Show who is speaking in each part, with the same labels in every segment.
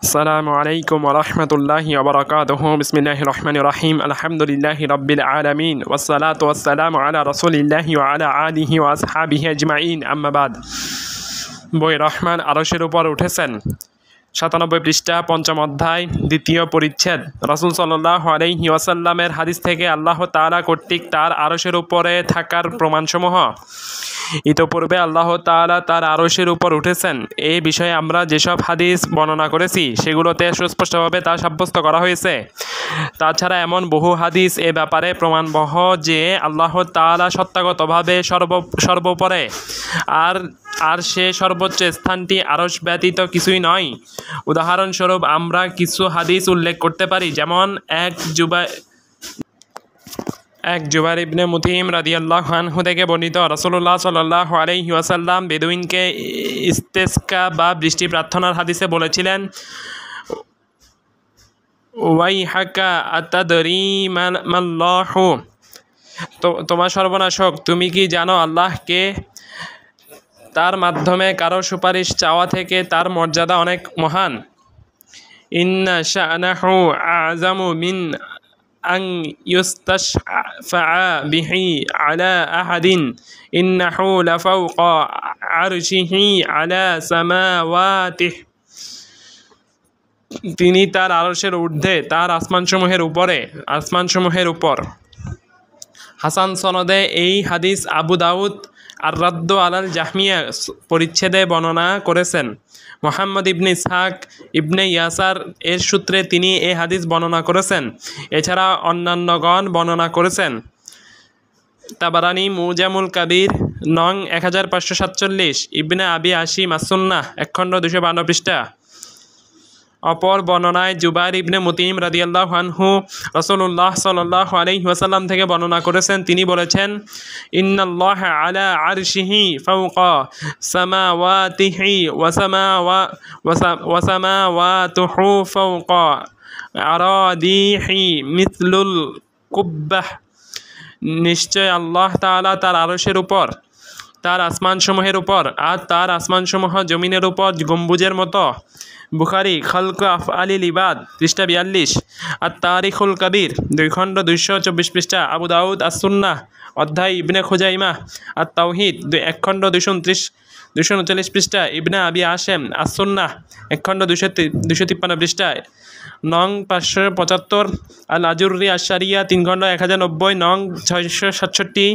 Speaker 1: আসসালামু আলাইকুম ওয়া রাহমাতুল্লাহি ওয়া বারাকাতুহু। বিসমিল্লাহির রহমানির রহিম। আলহামদুলিল্লাহি রাব্বিল আলামিন ওয়াসসালাতু ওয়াসসালামু আলা রাসূলিল্লাহি ওয়া আলা আলিহি ওয়া আসহাবিহি আজমাইন। আম্মা বাদ। বই রহমান আরশের উপর উঠেছেন, ৯৭ পৃষ্ঠা, পঞ্চম অধ্যায়, দ্বিতীয় পরিচ্ছেদ। রাসূল সাল্লাল্লাহু আলাইহি ওয়াসাল্লামের হাদিস থেকে আল্লাহ তাআলা কর্তৃক তার আরশের উপরে থাকার প্রমাণসমূহ। ইতোপূর্বে আল্লাহ তাআলা তার আরশের উপর উঠেছেন এই বিষয়ে আমরা যেসব হাদিস বর্ণনা করেছি সেগুলোতে সুস্পষ্টভাবে তা সাব্যস্ত করা হয়েছে। তাছাড়া এমন বহু হাদিস এ ব্যাপারে প্রমাণবহ যে আল্লাহ তাআলা সত্তাগতভাবে সর্বোপরে, আর সে সর্বোচ্চ স্থানটি আরশ ব্যতীত কিছুই নয়। উদাহরণস্বরূপ আমরা কিছু হাদিস উল্লেখ করতে পারি, যেমন এক জুবাইর ইবনে মুতিম রাদিয়াল্লাহু আনহু থেকে বর্ণিত, রাসূলুল্লাহ সাল্লাল্লাহু আলাইহি ওয়াসাল্লাম বেদুইনকে ইস্তেসকা বা বৃষ্টি প্রার্থনার হাদিসে বলেছিলেন, ওয়াইহাকা আতাদরি মাল্লাহু, তোমার সর্বনাশ হোক, তুমি কি জানো আল্লাহকে? তার মাধ্যমে কারো সুপারিশ চাওয়া থেকে তার মর্যাদা অনেক মহান। ইন্না শা'নাহু আ'যামু মিন আন ইউস্তাশফা'a বিহি আলা আহাদিন ইন্নাহু লাফাওকা আরশিহি আলা সামাওয়াতিহি, তিনি তার আরশের ঊর্ধ্বে, তার আসমানসমূহের উপর। হাসান সনদে এই হাদিস আবু দাউদ আর রাদ্দ আলাল জাহমিয়া পরিচ্ছেদে বর্ণনা করেছেন। মুহাম্মদ ইবনে ইসহাক ইবনে ইয়াসার এর সূত্রে তিনি এই হাদিস বর্ণনা করেছেন। এছাড়া অন্যান্যগণ বর্ণনা করেছেন। তাবারানি মুজামুল কাবির নং 1547, ইবনে আবি আশিম আস-সুন্নাহ 1 খণ্ড 252 পৃষ্ঠা। অপর বর্ণনায় জুবাইর ইবনে মুতিম রাদিয়াল্লাহু আনহু রাসূলুল্লাহ সাল্লাল্লাহু আলাইহি ওয়াসাল্লাম থেকে বর্ণনা করেছেন, তিনি বলেছেন, ইন্নাল্লাহা আলা আরশিহি ফাওকা সামাওয়াতিহি ওয়া সামাওয়াতুহু ফাওকা আরাদিহি মিথলুল কুব্বাহ, নিশ্চয় আল্লাহ তাআলা তার আরশের উপর, তার আসমানসমূহের উপর, আর তার আসমানসমূহ জমিনের উপর গম্বুজের মতো। বুখারী খালক আফআলিল ইবাদ পৃষ্ঠা 42, আর তারিখুল কাবির 2 খণ্ড 224 পৃষ্ঠা। আবু দাউদ আস-সুন্নাহ অধ্যায় ইবনে খুজাইমা আর তাওহীদ 1 খণ্ড 239 পৃষ্ঠা। ইবনে আবি আশেম আস-সুন্নাহ 1 খণ্ড 253 পৃষ্ঠায় নং 575। আল আজুরি আশ-শারিয়া 3 খণ্ড 1090 নং 667।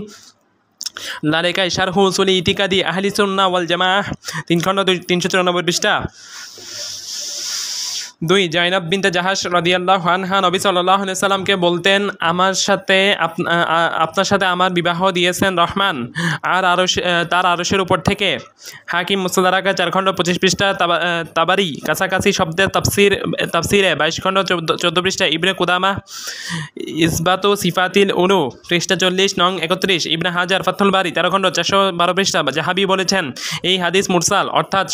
Speaker 1: লারেকা শারহু উসুল ইতিকাদি আহলি সুন্নাহ ওয়াল জামাআহ 3 খণ্ড 394 পৃষ্ঠা। 2 জাইনাব বিনতে জাহাশ রাদিয়াল্লাহু আনহা নবী সাল্লাল্লাহু আলাইহি সাল্লামকে বলতেন, আপনার সাথে আমার বিবাহ দিয়েছেন রহমান, আর তার আরশের উপর থেকে। হাকিম মুস্তাদরাকা 4 খণ্ড 25 পৃষ্ঠা। তাবারি কাছাকাছি শব্দের তাফসিরে 22 খণ্ড 14 পৃষ্ঠা। ইবনে কুদামা ইসবাতু সিফাতিল উলু পৃষ্ঠা 40 নং 31। ইবনে হাজার ফাথুল বারী 13 খণ্ড 412 পৃষ্ঠা। জাহাবি বলেছেন, এই হাদিস মুরসাল, অর্থাৎ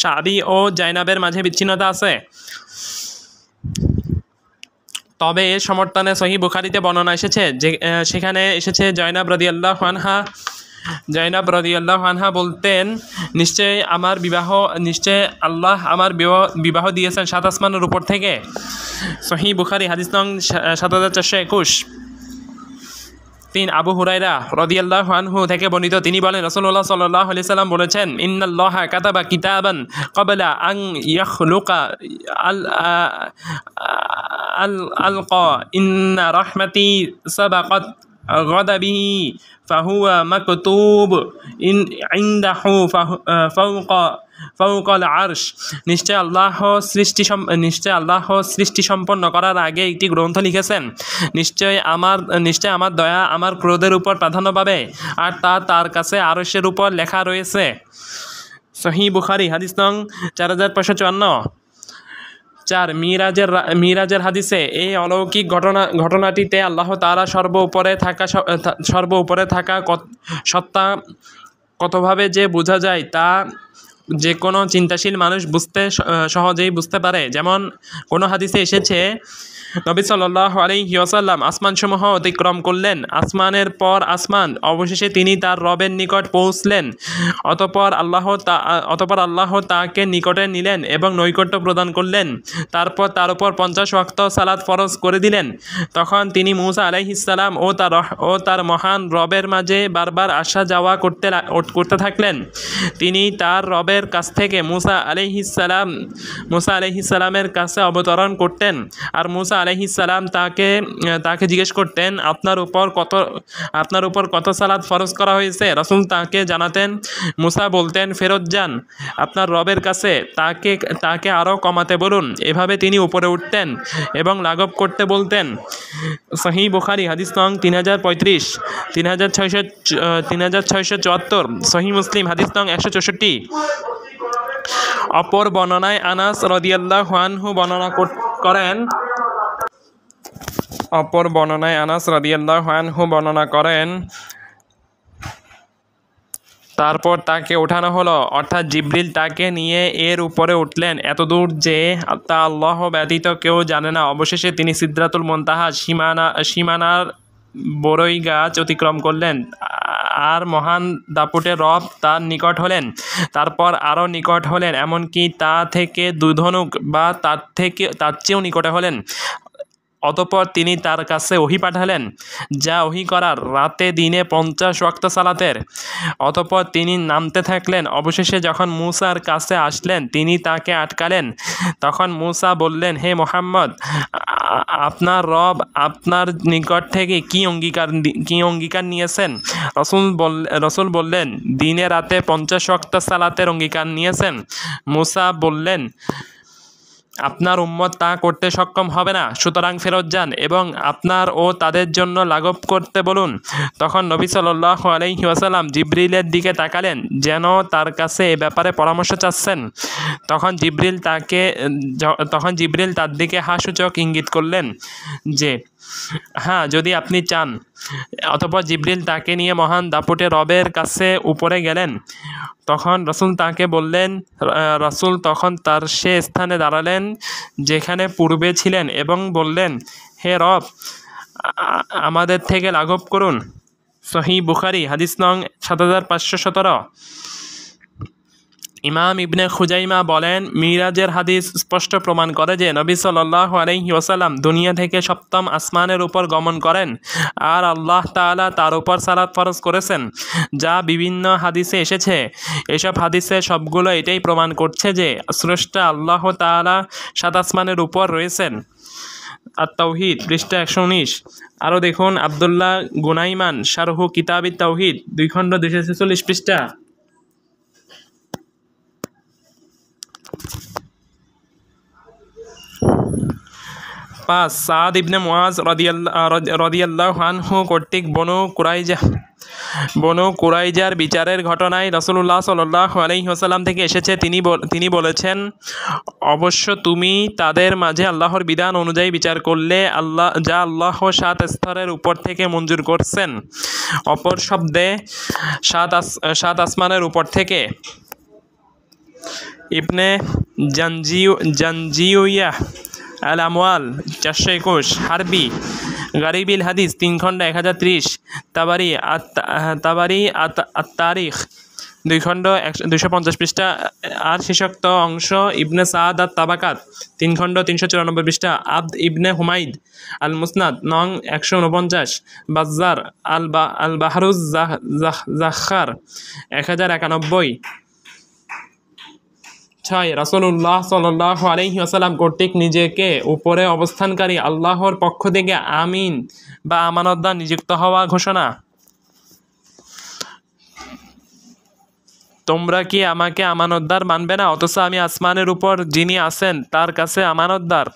Speaker 1: সাবি ও জাইনাবের মাঝে বিচ্ছিন্নতা আছে। তবে এর সমর্থনে সহিহ বুখারীতে বর্ণনা এসেছে, সেখানে এসেছে জয়নাব রাদিয়াল্লাহু আনহা বলতেন, নিশ্চয় আল্লাহ আমার বিবাহ দিয়েছেন 7 আসমানের উপর থেকে। সহিহ বুখারী হাদিস নং 7421। 3 আবু হুরায়রা রাদিয়াল্লাহু আনহু থেকে বর্ণিত, তিনি বলেন, রাসূলুল্লাহ সাল্লাল্লাহু আলাইহি সাল্লাম বলেছেন, ইন্নাল্লাহা কাতাবা কিতাবান ক্বাবলা আন ইয়াখলুকা আলকা ইন্না রাহমাতি সাবাকাত গাদাবি ফাহুয়া মাকতুব ইনদাহু ফাওকাল আরশ। নিশ্চয় আল্লাহ সৃষ্টি সম্পন্ন করার আগে একটি গ্রন্থ লিখেছেন। নিশ্চয় আমার দয়া আমার ক্রোধের উপর প্রাধান্য পাবে, আর তার কাছে আরশের উপর লেখা রয়েছে। সহিহ বুখারী হাদিস নং 4554। 4 মিরাজের হাদিসে এই অলৌকিক ঘটনাটিতে আল্লাহ তাআলা সর্বোপরে থাকা সত্তা কতভাবে যে বোঝা যায় তা যে কোনো চিন্তাশীল মানুষ সহজেই বুঝতে পারে। যেমন কোনো হাদিসে এসেছে, নবী সাল্লাল্লাহু আলাইহি ওয়াসাল্লাম আসমানসমূহ অতিক্রম করলেন, আসমানের পর আসমান, অবশেষে তিনি তার রবের নিকট পৌঁছলেন। অতঃপর আল্লাহ তাকে নিকটে নিলেন এবং নৈকট্য প্রদান করলেন। তারপর তার উপর 50 ওয়াক্ত সালাত ফরজ করে দিলেন। তখন তিনি মূসা আলাইহিস সালাম ও তার মহান রবের মাঝে বারবার আসা যাওয়া করতে থাকলেন। তিনি তার রবের কাছ থেকে মূসা আলাইহিস সালামের কাছে অবতরণ করতেন, আর মূসা আলাইহিস সালাম তাকে জিজ্ঞেস করতেন, আপনার উপর কত সালাত ফরজ করা হয়েছে? রাসূল তাকে জানাতেন। মূসা বলতেন, ফেরত যান আপনার রবের কাছে, তাকে আরও কমাতে বলুন। এভাবে তিনি উপরে উঠতেন এবং লাঘব করতে বলতেন। সহিহ বুখারী হাদিস নং 3035, 3674, সহিহ মুসলিম হাদিস নং 164। অপর বর্ণনায় আনাস রাদিয়াল্লাহু আনহু বর্ণনা করেন, তারপর তাকে ওঠানো হলো, অর্থাৎ জিবরিল তাকে নিয়ে এর উপরে উঠলেন এতদূর যে তা আল্লাহ ব্যতীত কেউ জানে না। অবশেষে তিনি সিদরাতুল মুনতাহা সীমানার বরই গাছ অতিক্রম করলেন, আর মহান দাপুটে রব তার নিকট হলেন, তারপর আরও নিকট হলেন, এমনকি তা থেকে 2 ধনুক বা তার চেয়েও নিকটে হলেন। অতঃপর তিনি তার কাছে ওহী পাঠালেন, যা ওহী করার, রাতে দিনে 50 ওয়াক্ত সালাতের। অতঃপর তিনি নামতে থাকলেন। অবশেষে যখন মূসার কাছে আসলেন, তিনি তাকে আটকালেন। তখন মূসা বললেন, হে মুহাম্মদ, আপনার রব আপনার নিকট থেকে কি অঙ্গীকার নিয়েছেন? রাসূল বললেন, দিনে রাতে 50 ওয়াক্ত সালাতের অঙ্গীকার নিয়েছেন। মূসা বললেন, আপনার উম্মত তা করতে সক্ষম হবে না, সুতরাং ফেরত যান এবং আপনার ও তাদের জন্য লাঘব করতে বলুন। তখন নবী সাল্লাল্লাহু আলাইহি ওয়াসাল্লাম জিবরিলের দিকে তাকালেন, যেন তার কাছে এ ব্যাপারে পরামর্শ চাচ্ছেন। তখন জিবরিল তার দিকে হাসূচক ইঙ্গিত করলেন যে, হ্যাঁ, যদি আপনি চান। অতঃপর জিবরিল তাকে নিয়ে মহান দাপুটে রবের কাছে উপরে গেলেন। তখন রাসূল তাকে বললেন, রাসূল তখন তার সে স্থানে দাঁড়ালেন যেখানে পূর্বে ছিলেন এবং বললেন, হে রব, আমাদের থেকে লাঘব করুন। সহিহ বুখারী হাদিস নং 7517। ইমাম ইবনে খুজাইমা বলেন, মিরাজের হাদিস স্পষ্ট প্রমাণ করে যে নবী সাল্লাল্লাহু আলাইহি ওয়াসাল্লাম দুনিয়া থেকে 7ম আসমানের উপর গমন করেন, আর আল্লাহ তাআলা তার উপর সালাত ফরজ করেছেন, যা বিভিন্ন হাদিসে এসেছে। এসব হাদিসে সবগুলো এটাই প্রমাণ করছে যে স্রষ্টা আল্লাহ তাআলা 7 আসমানের উপর রয়েছেন। আত-তাওহীদ পৃষ্ঠা 119। আরও দেখুন আব্দুল্লাহ গুনাইমান শারহু কিতাবিত তাওহীদ 2 খণ্ড 246 পৃষ্ঠা। 5 সাদ ইবনে মুআজ রাদিয়াল্লাহু আনহু কর্তৃক বনু কুরাইজার বিচারের ঘটনায় রাসূলুল্লাহ সাল্লাল্লাহু আলাইহি ওয়াসাল্লাম থেকে এসেছে। তিনি বলেছেন, অবশ্য তুমি তাদের মাঝে আল্লাহর বিধান অনুযায়ী বিচার করলে যা আল্লাহ 7 স্তরের উপর থেকে মঞ্জুর করছেন। অপর শব্দে 7 আসমানের উপর থেকে। ইবনে জানজিউয়া আল আমওয়াল 421, হারবি গারিবিল হাদিস 3 খণ্ড 1030, তাবারি আত-তারিখ 2 খণ্ড 250 পৃষ্ঠা। আর শেষোক্ত অংশ ইবনে সাদ আত-তাবাকাত 3 খণ্ড 394 পৃষ্ঠা। আবদ ইবনে হুমাইদ আল মুসনাদ নং 149, বাজ্জার আল বাহরুজ জাখার 1091। 6 রাসূলুল্লাহ সাল্লাল্লাহু আলাইহি ওয়াসাল্লাম কর্তৃক নিজেকে উপরে অবস্থানকারী আল্লাহর পক্ষ থেকে আমিন বা আমানতদার নিযুক্ত হওয়া ঘোষণা। তোমরা কি আমাকে আমানতদার মানবে না, অথচ আমি আসমানের উপর যিনি আছেন তার কাছে আমানতদার?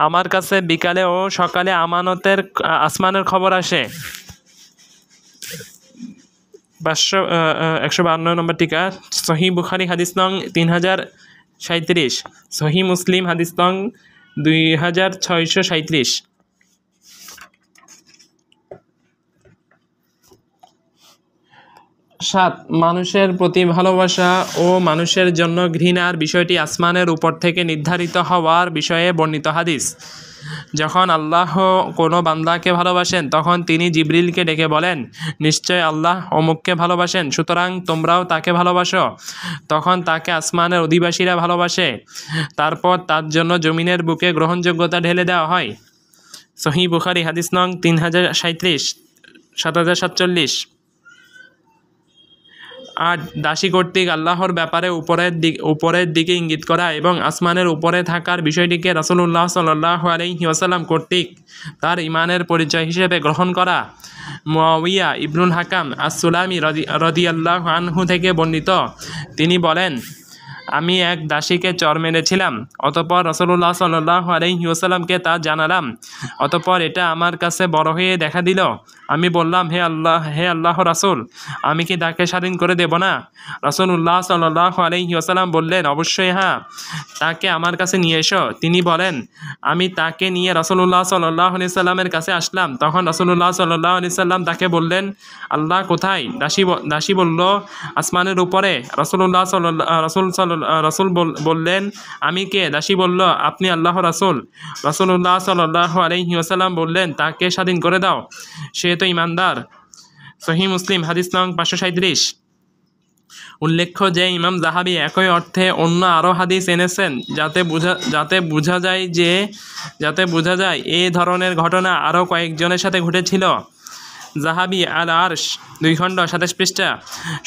Speaker 1: আমার কাছে বিকালে ও সকালে আসমানের খবর আসে। 152 নম্বর টিকা। সহিহ বুখারী হাদিস নং 3037, সহিহ মুসলিম হাদিস নং 2637। 7. মানুষের প্রতি ভালোবাসা ও মানুষের জন্য ঘৃণার বিষয়টি আসমানের উপর থেকে নির্ধারিত হওয়ার বিষয়ে বর্ণিত হাদিস। যখন আল্লাহ কোনো বান্দাকে ভালোবাসেন তখন তিনি জিবরিলকে ডেকে বলেন, নিশ্চয় আল্লাহ অমুককে ভালোবাসেন, সুতরাং তোমরাও তাকে ভালোবাসো। তখন তাকে আসমানের অধিবাসীরা ভালোবাসে। তারপর তার জন্য জমিনের বুকে গ্রহণযোগ্যতা ঢেলে দেওয়া হয়। সহিহ বুখারী হাদিস নং 3037, 7047। 8. দাসী কর্তৃক আল্লাহর ব্যাপারে উপরের দিকে ইঙ্গিত করা এবং আসমানের উপরে থাকার বিষয়টিকে রাসূলুল্লাহ সাল্লাল্লাহু আলাইহি ওয়াসাল্লাম কর্তৃক তার ঈমানের পরিচয় হিসেবে গ্রহণ করা। মুআবিয়া ইবনুল হাকাম আস-সুলামি রাদিয়াল্লাহু আনহু থেকে বর্ণিত, তিনি বলেন, আমি এক দাসীকে চর মেরেছিলাম। অতঃপর রাসূলুল্লাহ সাল্লাল্লাহু আলাইহি ওয়াসাল্লামকে তা জানালাম। অতঃপর এটা আমার কাছে বড় হয়ে দেখা দিল। আমি বললাম, হে আল্লাহর রাসূল, আমি কি তাকে স্বাধীন করে দেব না? রাসূলুল্লাহ সাল্লাল্লাহু আলাইহি ওয়াসাল্লাম বললেন, অবশ্যই হ্যাঁ, তাকে আমার কাছে নিয়ে এসো। তিনি বলেন, আমি তাকে নিয়ে রাসূলুল্লাহ সাল্লাল্লাহু আলাইহি সাল্লামের কাছে আসলাম। তখন রাসূলুল্লাহ সাল্লাল্লাহু আলাইহি সাল্লাম তাকে বললেন, আল্লাহ কোথায়? দাসী বলল, আসমানের উপরে। রাসূল বললেন, আমি কে? দাসী বলল, আপনি আল্লাহর রাসূল। রাসূলুল্লাহ সাল্লাল্লাহু আলাইহি ওয়াসাল্লাম বললেন, তাকে স্বাধীন করে দাও, সে তো ঈমানদার। সহিহ মুসলিম হাদিস নং 537। উল্লেখ্য যে ইমাম যাহাবী একই অর্থে অন্য আরও হাদিস এনেছেন যাতে বোঝা যায় এ ধরনের ঘটনা আরও কয়েকজনের সাথে ঘটেছিল। যাহাবী আল আরশ 2 খণ্ড 27 পৃষ্ঠা।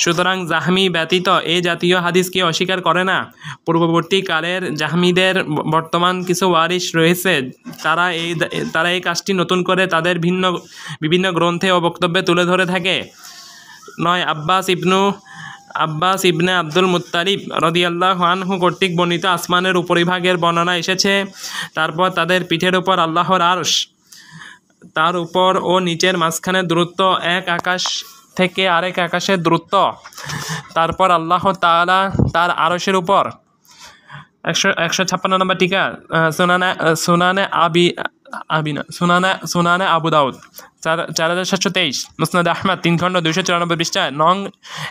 Speaker 1: সুতরাং জাহমি ব্যতীত এ জাতীয় হাদিসকে অস্বীকার করে না। পূর্ববর্তী কালের জাহমিদের বর্তমান কিছু ওয়ারিশ রয়েছে, তারা এই কাজটি নতুন করে তাদের বিভিন্ন গ্রন্থে ও বক্তব্যে তুলে ধরে থাকে। 9. আব্বাস ইবনে আব্দুল মুত্তালিব রাদিয়াল্লাহু আনহু কর্তৃক বর্ণিত আসমানের উপরিভাগের বর্ণনা এসেছে। তারপর তাদের পিঠের উপর আল্লাহর আরশ, তার উপর ও নিচের মাঝখানের দূরত্ব এক আকাশ থেকে আরেক আকাশের দূরত্ব। তারপর আল্লাহ তাআলা তার আরশের উপর। 156 নম্বর টিকা, সুনানে আবু দাউদ 4723, মুসনাদ আহমদ 3 খণ্ড 294 পৃষ্ঠা, নং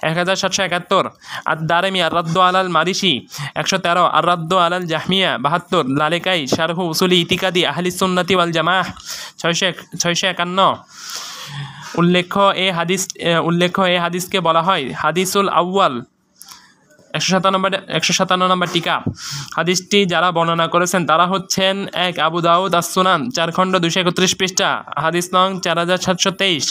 Speaker 1: 1771। আদ-দারিমি আর-রাদ্দু আলাল মারিশি 113, আর-রাদ্দু আলাল জাহমিয়া 72, লালেকাই শারহু উসুলি ইতিকাদি আহলিস সুন্নাতি ওয়াল জামাআহ 651। উল্লেখ্য এ হাদিসকে বলা হয় হাদিসুল আউয়াল। 157 নম্বর টিকা। হাদিসটি যারা বর্ণনা করেছেন তারা হচ্ছেন: 1. আবু দাউদ আস-সুনান 4 খণ্ড 231 পৃষ্ঠা, হাদিস নং 4723,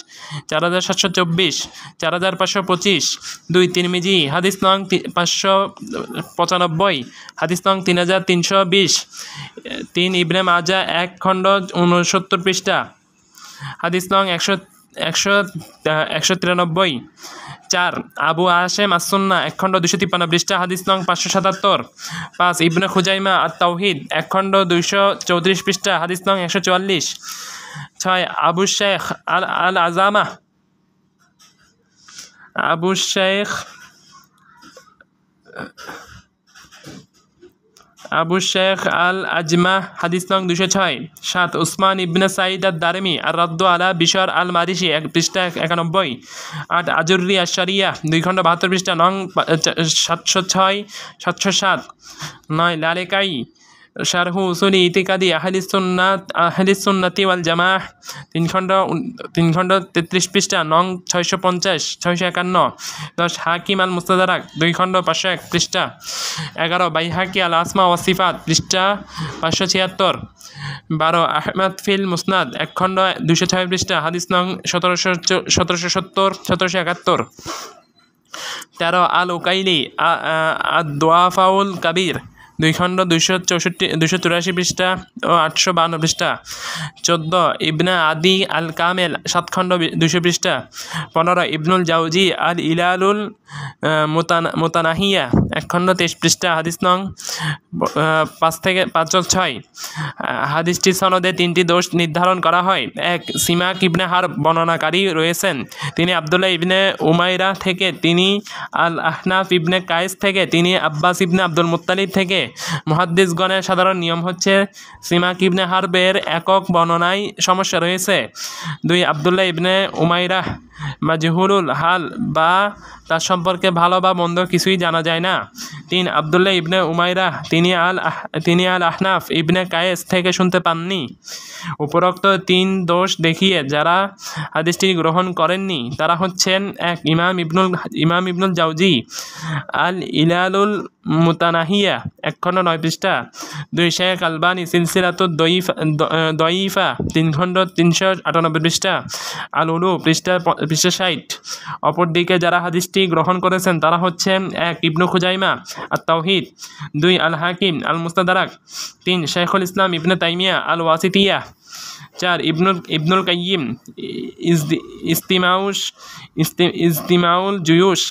Speaker 1: 4724, 4525। 2. তিরমিজি হাদিস নং 595, হাদিস নং 3320। 3. ইবনে মাজাহ 1 খণ্ড 69 পৃষ্ঠা, হাদিস নং 193। 4. আবু আশেম আস-সুন্নাহ 1 খণ্ড 253 পৃষ্ঠা, হাদিস নং 577। 5. ইবনে খুজাইমা আত-তাওহীদ 1 খণ্ড 234 পৃষ্ঠা, হাদিস নং 144। 6. আবু শেখ আল আজমাহ হাদিস নং 206। 7. উসমান ইবনে সাঈদ আদ-দারিমি আর-রাদ্দু আলা বিশর আল মারিশি 1 পৃষ্ঠা 91। 8. আজুর্রি আশ-শারিয়াহ 2 খণ্ড 72 পৃষ্ঠা, নং 706, 707। 9. লালেকাই শারহু উসুলি ইতিকাদি আহলিস সুন্নাতি ওয়াল জামাআহ 3 খণ্ড 33 পৃষ্ঠা, নং 650, 651। 10. হাকিম আল মুস্তাদরাক 2 খণ্ড 501 পৃষ্ঠা। 11. বাইহাকি আল আসমা ওয়া সিফাত পৃষ্ঠা 576। 12. আহমদ ফিল মুসনাদ 1 খণ্ড 206 পৃষ্ঠা, হাদিস নং 1770, 1771। 13. আল উকাইলি আদ-দুআফাউল কাবীর 2 খণ্ড 284 পৃষ্ঠা ও 852 পৃষ্ঠা। 14. ইবনে আদি আল কামেল 7 খণ্ড 200 পৃষ্ঠা। 15. ইবনুল জাওজি আল ইলালুল মুতানাহিয়া 1 খণ্ড 23 পৃষ্ঠা, হাদিস নং 5-6। হাদিসটির সনদে 3টি দোষ নির্ধারণ করা হয়। 1. সিমাক ইবনে হারব বর্ণনাকারী রয়েছেন, তিনি আবদুল্লাহ ইবনে উমাইরা থেকে, তিনি আল আহনাফ ইবনে কায়েস থেকে, তিনি আব্বাস ইবনে আব্দুল মুত্তালিব থেকে, মুহাদ্দিসগণের সাধারণ নিয়ম হচ্ছে সিমাক ইবনে হারবের একক বর্ণনায় সমস্যা রয়েছে। 2 আব্দুল্লাহ ইবনে উমাইরাহ মাজহুলুল হাল বা তার সম্পর্কে ভালো বা মন্দ কিছুই জানা যায় না। 3 আব্দুল্লাহ ইবনে উমাইরাহ তিনি আল আহনাফ ইবনে কায়েস থেকে শুনতে পাননি। উপরোক্ত 3 দোষ দেখিয়ে যারা হাদিসটি গ্রহণ করেননি তারা হচ্ছেন 1 ইমাম ইবনুল জাওজি আল ইলালুল মুতানাহিয়া 1 খণ্ড 9 পৃষ্ঠা, 2 শেখ আলবানী সিলসিলাতুদ দয়ীফা 3 খণ্ড 398 পৃষ্ঠা, আল উলু পৃষ্ঠা 60। অপরদিকে যারা হাদিসটি গ্রহণ করেছেন তারা হচ্ছেন 1 ইবনু খুজাইমা আত তাওহীদ, 2 আল হাকিম আল মুস্তাদরাক, 3 শাইখুল ইসলাম ইবনে তাইমিয়া আল ওয়াসিতিয়া, 4 ইবনুল কাইয়িম ইজতিমাউল জুয়ুশ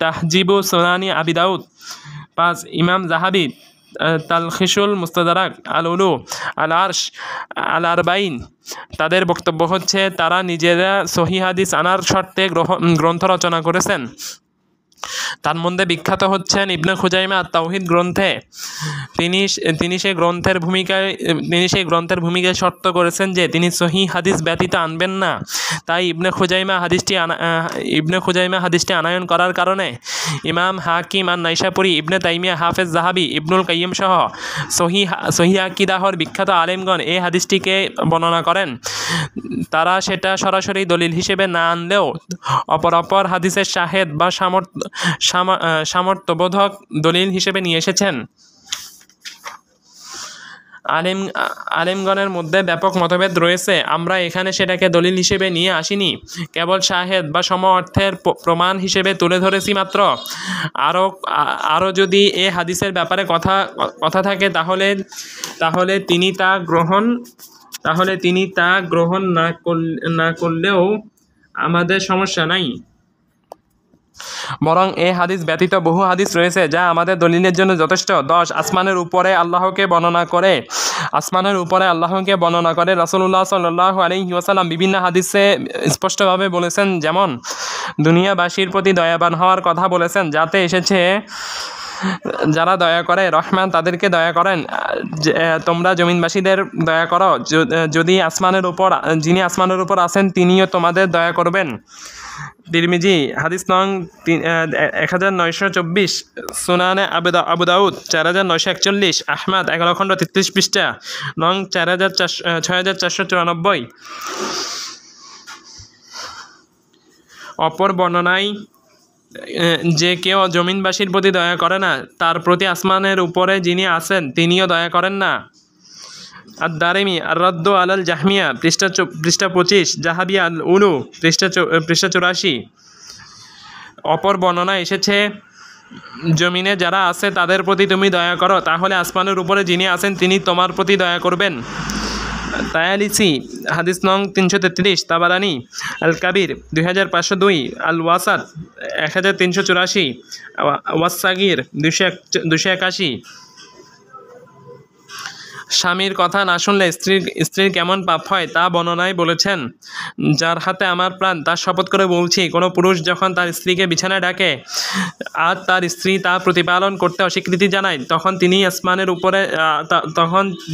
Speaker 1: তাহজিবু সুনানি আবি দাউদ, 5 ইমাম জাহাবি তালখিসুল মুস্তাদরাক, আল উলু, আল আরশ, আল আরবাইন। তাদের বক্তব্য হচ্ছে তারা নিজেরা সহিহ হাদিস আনার শর্তে গ্রন্থ রচনা করেছেন। তার মধ্যে বিখ্যাত হচ্ছেন ইবনে খুজাইমা আত তাওহীদ গ্রন্থে। তিনি সেই গ্রন্থের ভূমিকায় শর্ত করেছেন যে তিনি সহিহ হাদিস ব্যতীত আনবেন না। তাই ইবনে খুজাইমা হাদিসটি আনয়ন করার কারণে ইমাম হাকিম আর নাইসাপুরি, ইবনে তাইমিয়া, হাফেজ জাহাবি, ইবনুল কাইয়িম সহ সহিহ আকীদাহর বিখ্যাত আলেমগণ এই হাদিসটিকে বর্ণনা করেন। তারা সেটা সরাসরি দলিল হিসেবে না আনলেও অপর হাদিসের শাহেদ বা সামর্থ্যবোধক দলিল হিসেবে নিয়ে এসেছেন। আলেমগণের মধ্যে ব্যাপক মতভেদ রয়েছে। আমরা এখানে সেটাকে দলিল হিসেবে নিয়ে আসিনি, কেবল শাহেদ বা সম অর্থের প্রমাণ হিসেবে তুলে ধরেছি মাত্র। আরও যদি এ হাদিসের ব্যাপারে কথা থাকে তাহলে তিনি তা গ্রহণ না করলেও আমাদের সমস্যা নাই। বরং এই হাদিস ব্যতীত বহু হাদিস রয়েছে যা আমাদের দলিলের জন্য যথেষ্ট। 10 আসমানের উপরে আল্লাহকে বর্ণনা করে রাসূলুল্লাহ সাল্লাল্লাহু আলাইহি ওয়াসাল্লাম বিভিন্ন হাদিসে স্পষ্টভাবে বলেছেন। যেমন দুনিয়াবাসীর প্রতি দয়াবান হওয়ার কথা বলেছেন, যাতে এসেছে যারা দয়া করে রহমান তাদেরকে দয়া করেন, তোমরা জমিনবাসীদের দয়া করো, যিনি আসমানের উপর আছেন তিনিও তোমাদের দয়া করবেন। তিরমিজি হাদিস নং 1924, সুনানে আবু দাউদ 4941, আহমদ 11 খণ্ড 33 পৃষ্ঠা নং 6494। অপর বর্ণনায় যে কেউ জমিনবাসীর প্রতি দয়া করে না তার প্রতি আসমানের উপরে যিনি আছেন তিনিও দয়া করেন না। আর দারিমি আর রদ্দ আলাল জাহমিয়া পৃষ্ঠা 25, জাহাবি আল উলু পৃষ্ঠা 84। অপর বর্ণনা এসেছে জমিনে যারা আছে তাদের প্রতি তুমি দয়া করো, তাহলে আসমানের উপরে যিনি আছেন তিনি তোমার প্রতি দয়া করবেন। তায়ালিসি হাদিস নং 333, তাবারানি আল কাবির 2502, আল ওয়াসাত 1384, ওয়াসাগির 281। স্বামীর কথা না শুনলে স্ত্রীর কেমন পাপ হয় তা বর্ণনায় বলেছেন, যার হাতে আমার প্রাণ তার শপথ করে বলছি, কোনো পুরুষ যখন তার স্ত্রীকে বিছানায় ডাকে আর তার স্ত্রী তা প্রতিপালন করতে অস্বীকৃতি জানায় তখন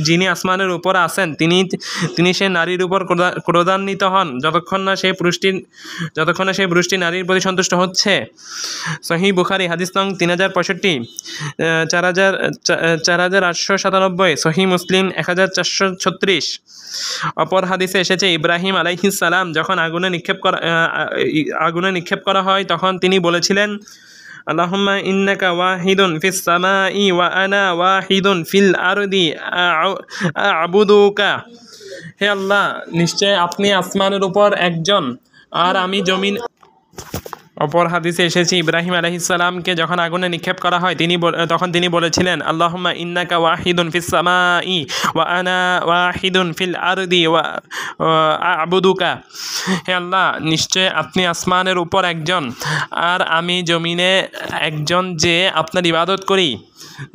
Speaker 1: যিনি আসমানের উপরে আছেন তিনি সেই নারীর উপর ক্রোধান্বিত হন যতক্ষণ না সেই পুরুষটি নারীর প্রতি সন্তুষ্ট হচ্ছে। সহিহ বুখারী হাদিস নং 3065, 4897, সহিহ মুসলিম 1436। অপর হাদিসে এসেছে ইব্রাহিম আলাইহিস সালাম যখন আগুনে নিক্ষেপ করা হয় তখন তিনি বলেছিলেন, আল্লাহুম্মা ইন্নাকা ওয়াহিদুন ফিস সামাই ওয়া আনা ওয়াহিদুন ফিল আরদি আ'বুদুকা। হে আল্লাহ, নিশ্চয় আপনি আসমানের উপর একজন আর আমি জমিন। অপর হাদিসে এসেছে ইব্রাহিম আলাইহিস সালামকে যখন আগুনে নিক্ষেপ করা হয় তখন তিনি বলেছিলেন, আল্লাহুম্মা ইন্নাকা ওয়াহিদুন ফিস সামাই ওয়া আনা ওয়াহিদুন ফিল আরদি ওয়া আ'বুদুকা। হে আল্লাহ, নিশ্চয় আপনি আসমানের উপর একজন আর আমি জমিনে একজন যে আপনার ইবাদত করি।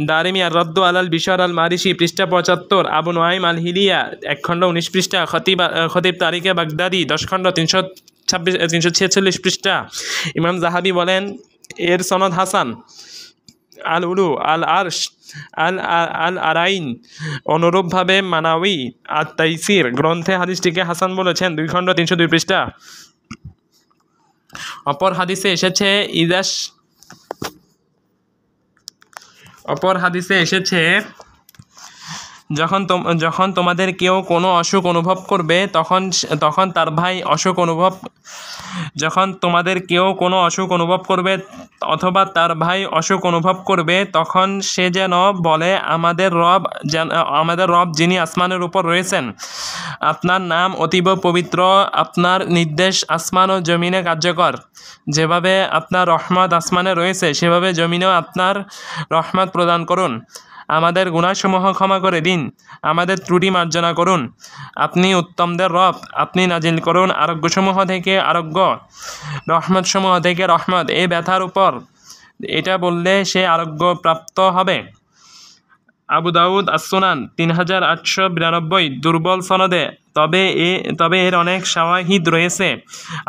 Speaker 1: দারিমি আর রদ্দু আলাল বিশর আল মারিশি পৃষ্ঠা 75, আবু নুআইম আল হিলিয়া 1 খণ্ড 19 পৃষ্ঠা, খতিব তারিকে বাগদাদি 10 খণ্ড 346 পৃষ্ঠা। ইমাম জাহাবি বলেন এর সনদ হাসান। আল উলু, আল আরশ, আল আরাইন। অনুরূপভাবে মানাউই আত তাইসির গ্রন্থে হাদিসটিকে হাসান বলেছেন, 2 খণ্ড 302 পৃষ্ঠা। অপর হাদিসে এসেছে যখন তোমাদের কেউ কোনো অসুখ অনুভব করবে তখন তার ভাই অথবা তার ভাই অসুখ অনুভব করবে, তখন সে যেন বলে, আমাদের রব যিনি আসমানের উপর রয়েছেন, আপনার নাম অতীব পবিত্র, আপনার নির্দেশ আসমান ও জমিনে কার্যকর। যেভাবে আপনার রহমত আসমানে রয়েছে সেভাবে জমিনেও আপনার রহমত প্রদান করুন। আমাদের গুনাহসমূহ ক্ষমা করে দিন, আমাদের ত্রুটি মার্জনা করুন। আপনি উত্তমদের রব, আপনি নাজিল করুন আরোগ্যসমূহ থেকে আরোগ্য, রহমতসমূহ থেকে রহমত। এই ব্যথার উপর এটা বললে সে আরোগ্য প্রাপ্ত হবে। আবু দাউদ আস-সুনান 3892 দুর্বল সনদে, তবে এর অনেক শাওয়াহিদ রয়েছে।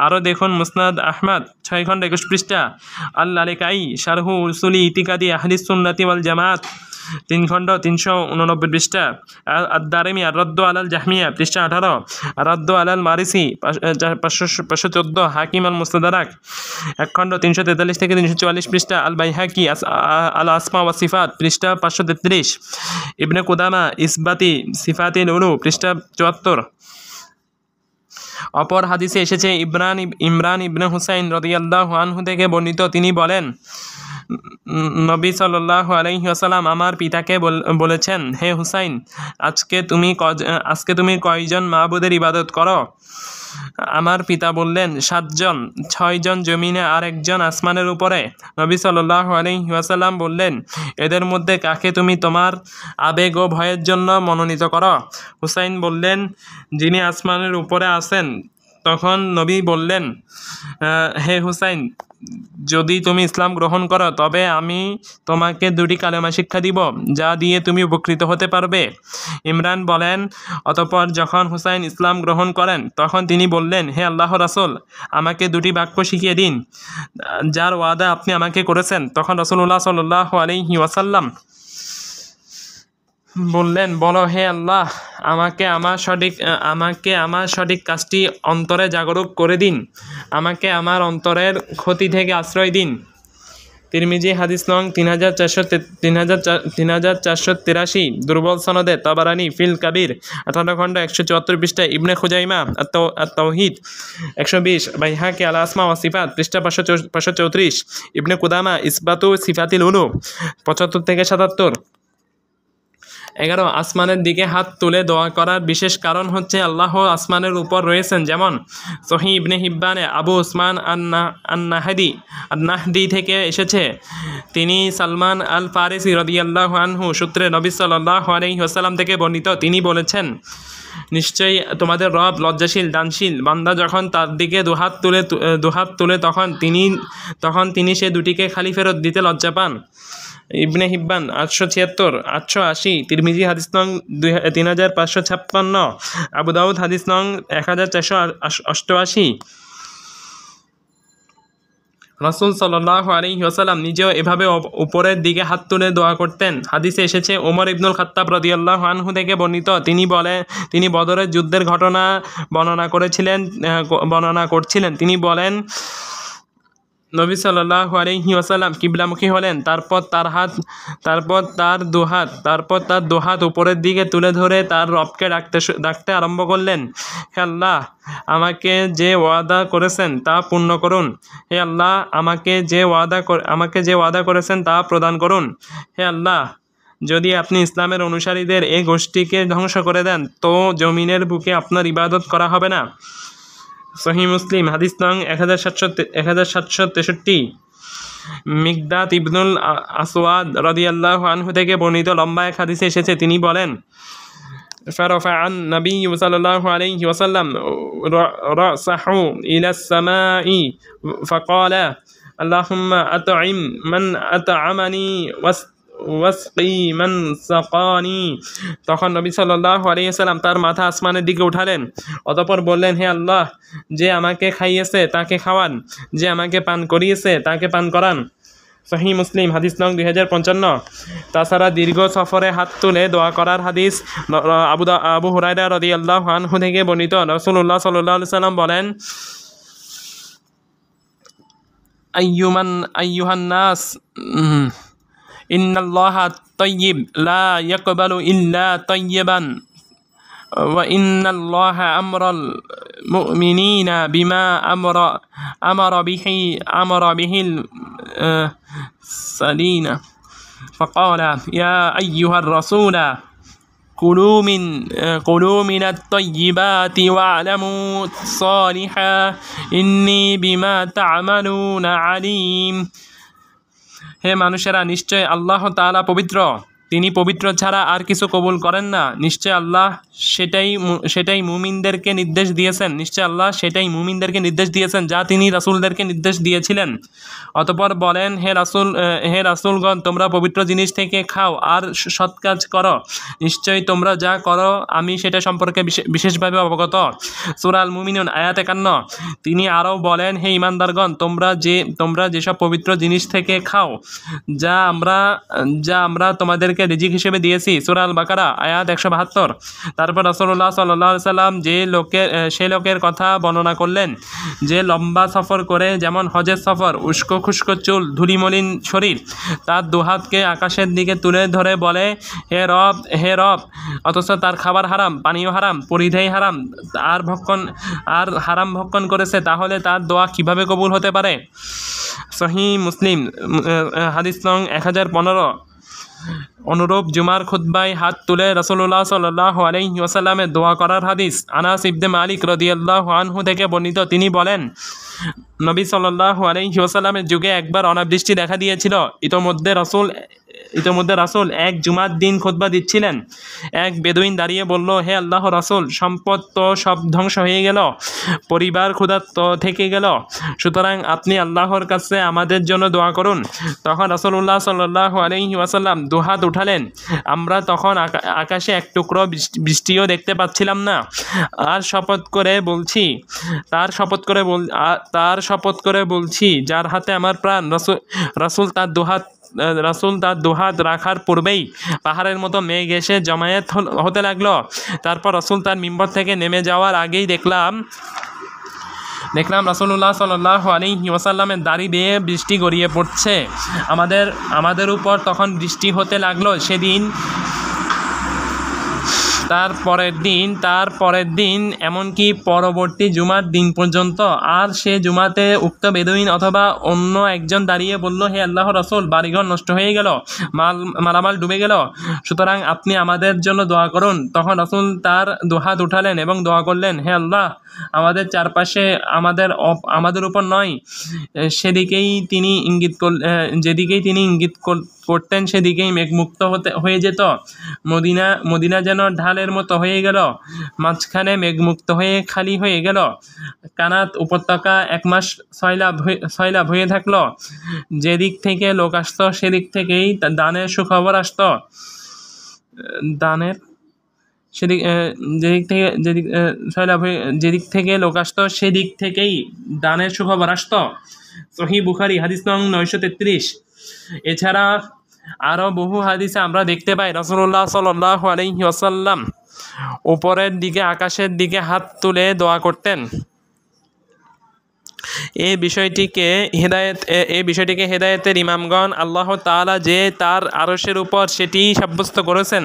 Speaker 1: আরও দেখুন মুসনাদ আহমদ 6 খণ্ড 21 পৃষ্ঠা, আল-লালিকাই শারহু উসুলি ইতিকাদি আহলিস সুন্নাতি ওয়াল জামাত 3 খণ্ড 389 পৃষ্ঠা, আদ-দারিমি আর-রাদ্দু আলাল জাহমিয়া পৃষ্ঠা 18, আর-রাদ্দু আলাল মারিসি 514, হাকিম আল-মুস্তাদরাক 1 খণ্ড 343 থেকে 344 পৃষ্ঠা, আল-বাইহাকি আল আসমা ওয়া সিফাত পৃষ্ঠা 533, ইবনে কুদামা ইসবাতি সিফাতিল উলু পৃষ্ঠা 74। অপর হাদিসে এসেছে ইমরান ইবনে হুসাইন রাদিয়াল্লাহু আনহু থেকে বর্ণিত, তিনি বলেন, নবী সাল্লাল্লাহু আলাইহি ওয়াসাল্লাম আমার পিতাকে বলেছেন, হে হুসাইন, আজকে তুমি কয়জন মাবুদের ইবাদত করো? আমার পিতা বললেন, 7 জন, 6 জন জমিনে আর 1 জন আসমানের উপরে। নবী সাল্লাল্লাহু আলাইহি ওয়াসাল্লাম বললেন, এদের মধ্যে কাকে তুমি তোমার আবেগ ও ভয়ের জন্য মনোনীত করো? হুসাইন বললেন, যিনি আসমানের উপরে আছেন। তখন নবী বললেন, হে হুসাইন, যদি তুমি ইসলাম গ্রহণ করো তবে আমি তোমাকে 2টি কালেমা শিক্ষা দিব, যা দিয়ে তুমি উপকৃত হতে পারবে। ইমরান বলেন, অতঃপর যখন হুসাইন ইসলাম গ্রহণ করেন তখন তিনি বললেন, হে আল্লাহর রাসূল, আমাকে 2টি বাক্য শিখিয়ে দিন যার ওয়াদা আপনি আমাকে করেছেন। তখন রাসূলুল্লাহ সাল্লাল্লাহু আলাইহি ওয়াসাল্লাম বললেন, বলো, হে আল্লাহ, আমাকে আমার সঠিক কাজটি অন্তরে জাগরুক করে দিন, আমাকে আমার অন্তরের ক্ষতি থেকে আশ্রয় দিন। তিরমিজি হাদিস নং 3483 দুর্বল সনদে, তাবারানি ফিল কাবির 18 খণ্ড 174 পৃষ্ঠা, ইবনে খুজাইমা আত-তাওহীদ 120, বাইহাকি আল আসমা ওয়া সিফাত পৃষ্ঠা 534, ইবনে কুদামা ইসবাতু সিফাতিল উলু 75 থেকে 77। 11 আসমানের দিকে হাত তুলে দোয়া করার বিশেষ কারণ হচ্ছে আল্লাহ আসমানের উপর রয়েছেন। যেমন সহিহ ইবনে হিব্বানে আবু উসমান আন-নাহদি থেকে এসেছে, তিনি সালমান আল ফারিসি রাদিয়াল্লাহু আনহু সূত্রে নবী সাল্লাল্লাহু আলাইহি ওয়াসাল্লাম থেকে বর্ণিত, তিনি বলেছেন, নিশ্চয়ই তোমাদের রব লজ্জাশীল দানশীল। বান্দা যখন তার দিকে দুহাত তুলে তখন তিনি সে দুটিকে খালি ফেরত দিতে লজ্জা পান। ইবনে হিব্বান 876, 880, তিরমিজি হাদিস নং 3556, আবু দাউদ হাদিস নং 1488। রাসূল সাল্লাল্লাহু আলাইহি ওয়াসাল্লাম নিজেও এভাবে উপরের দিকে হাত তুলে দোয়া করতেন। হাদিসে এসেছে, ওমর ইবনুল খাত্তাব রাদিয়াল্লাহু আনহু থেকে বর্ণিত, তিনি বদরের যুদ্ধের ঘটনা বর্ণনা করছিলেন। তিনি বলেন, নবী সাল্লাল্লাহু আলাইহি ওয়াসাল্লাম কিবলামুখী হলেন, তারপর তার দুহাত উপরের দিকে তুলে ধরে তার রবকে ডাকতে আরম্ভ করলেন, হে আল্লাহ, আমাকে যে ওয়াদা করেছেন তা পূর্ণ করুন। হে আল্লাহ, আমাকে যে ওয়াদা করেছেন তা প্রদান করুন। হে আল্লাহ, যদি আপনি ইসলামের অনুসারীদের এই গোষ্ঠীকে ধ্বংস করে দেন তো জমিনের বুকে আপনার ইবাদত করা হবে না। সহিহ মুসলিম হাদিস নং 1763, মিকদাত ইবনুল আসওয়াদ রাদিয়াল্লাহু আনহু থেকে বর্ণিত লম্বা এক হাদিসে এসেছে, তিনি বলেন, ফারাফা'আন নবী সাল্লাল্লাহু আলাইহি ওয়াসাল্লাম রাসাহু ইলাস সামাই ফাকালা আল্লাহুম্মা আত'ইম মান আত'আমানি ওয়াসকি মান সাকানি। তখন নবী সাল্লাল্লাহু আলাইহি ওয়াসাল্লাম তার মাথা আসমানের দিকে উঠালেন, অতঃপর বললেন, হে আল্লাহ, যে আমাকে খাইয়েছে তাকে খাওয়ান, যে আমাকে পান করিয়েছে তাকে পান করান। সহিহ মুসলিম হাদিস নং 2055। তাছাড়া দীর্ঘ সফরে হাত তুলে দোয়া করার হাদিস আবু হুরায়রা রাদিয়াল্লাহু আনহু থেকে বর্ণিত। রাসূলুল্লাহ সাল্লাল্লাহু আলাইহি ওয়াসাল্লাম বলেন, আইয়ুহান নাস ইন্নাল্লাহা তাইয়্যিব লা ইয়াকবালু ইল্লা তাইয়্যিবান ওয়া ইন্নাল্লাহা আমরাল মুমিনিনা বিমা আমারা বিহিল সালিনা ফাকালা ইয়া আইয়ুহার রাসূলা কুলু মিনাত তাইয়্যিবাতি ওয়া'লামু সালিহা ইন্নী বিমা তা'মালুনা আলিম। হে মানুষেরা, নিশ্চয় আল্লাহ তাআলা পবিত্র, তিনি পবিত্র ছাড়া আর কিছু কবুল করেন না। নিশ্চয় আল্লাহ সেটাই মুমিনদেরকে নির্দেশ দিয়েছেন। নিশ্চয় আল্লাহ সেটাই মুমিনদেরকে নির্দেশ দিয়েছেন যা তিনি রাসূলদেরকে নির্দেশ দিয়েছিলেন। অতঃপর বলেন, হে রাসূলগণ, তোমরা পবিত্র জিনিস থেকে খাও আর সৎ কাজ করো। নিশ্চয়ই তোমরা যা করো আমি সেটা সম্পর্কে বিশেষভাবে অবগত। সূরা আল মুমিনুন আয়াত 51। তিনি আরও বলেন, হে ঈমানদারগণ, তোমরা যেসব পবিত্র জিনিস থেকে খাও যা আমরা তোমাদেরকে রিজিক হিসেবে দিয়েছি। সূরা আল বাকারা আয়াত 172। তারপর রাসূলুল্লাহ সাল্লাল্লাহু আলাইহি সাল্লাম সে লোকের কথা বর্ণনা করলেন যে লম্বা সফর করে, যেমন হজের সফর, উস্কো খুস্কো চুল, ধুলিমলিন শরীর, তার দুহাতকে আকাশের দিকে তুলে ধরে বলে, হে রব, অথচ তার খাবার হারাম, পানীয় হারাম, পরিধেয় হারাম, আর হারাম ভক্ষণ করেছে, তাহলে তার দোয়া কিভাবে কবুল হতে পারে? সহিহ মুসলিম হাদিস নং 1015। অনুরূপ জুমার খুতবায় হাত তুলে রাসূলুল্লাহ সাল্লাল্লাহু আলাইহি ওয়াসাল্লামের দোয়া করার হাদিস আনাস ইবনে মালিক রাদিয়াল্লাহু আনহু থেকে বর্ণিত। তিনি বলেন, নবী সাল্লাল্লাহু আলাইহি ওয়াসাল্লামের যুগে একবার অনাবৃষ্টি দেখা দিয়েছিল। ইতোমধ্যে রাসূল এক জুমার দিন খুতবা দিচ্ছিলেন। এক বেদুইন দাঁড়িয়ে বলল, হে আল্লাহর রাসূল, সম্পদ তো সব ধ্বংস হয়ে গেল, পরিবার ক্ষুধার্ত থেকে গেল, সুতরাং আপনি আল্লাহর কাছে আমাদের জন্য দোয়া করুন। তখন রাসূলুল্লাহ সাল্লাল্লাহু আলাইহি ওয়াসাল্লাম দুহাত উঠালেন। আমরা তখন আকাশে এক টুকরো বৃষ্টিও দেখতে পাচ্ছিলাম না। তার শপথ করে বলছি যার হাতে আমার প্রাণ, রাসূল তার দুহাত রাখার পূর্বেই পাহাড়ের মতো মেঘ এসে জমায়েত হতে লাগলো। তারপর রাসূল তার মিম্বর থেকে নেমে যাওয়ার আগেই দেখলাম রাসূলুল্লাহ সাল্লাল্লাহু আলাইহি ওয়াসাল্লামের দাড়ি বেয়ে বৃষ্টি গড়িয়ে পড়ছে। আমাদের উপর তখন বৃষ্টি হতে লাগলো। সেদিন তার পরের দিন এমনকি পরবর্তী জুমার দিন পর্যন্ত। আর সে জুমাতে উক্ত বেদুইন অথবা অন্য একজন দাঁড়িয়ে বলল, হে আল্লাহর রাসূল, বাড়িঘর নষ্ট হয়ে গেল, মালামাল ডুবে গেল, সুতরাং আপনি আমাদের জন্য দোয়া করুন। তখন রাসূল তার দুহাত উঠালেন এবং দোয়া করলেন, হে আল্লাহ, আমাদের চারপাশে আমাদের উপর নয়, যেদিকেই তিনি ইঙ্গিত করতেন সেদিকেই মেঘমুক্ত হয়ে যেত। মদিনা যেন ঢালের মতো হয়ে গেল, মাঝখানে মেঘমুক্ত হয়ে খালি হয়ে গেল। কানাত উপত্যকা 1 মাস সয়লাব হয়ে থাকলো। যেদিক থেকে লোক আসতো সেদিক থেকেই দানের সুখবর আসতো। যেদিক থেকে লোক আসতো সেদিক থেকেই দানের সুখবর আসতো। সহিহ বুখারী হাদিস নং 933। এছাড়া আরও বহু হাদিসে আমরা দেখতে পাই রাসূলুল্লাহ সাল্লাল্লাহু আলাইহি ওয়াসাল্লাম উপরের দিকে, আকাশের দিকে হাত তুলে দোয়া করতেন। এই বিষয়টিকে হেদায়েতের ইমামগণ আল্লাহ তাআলা যে তার আরশের উপর সেটি সাব্যস্ত করেছেন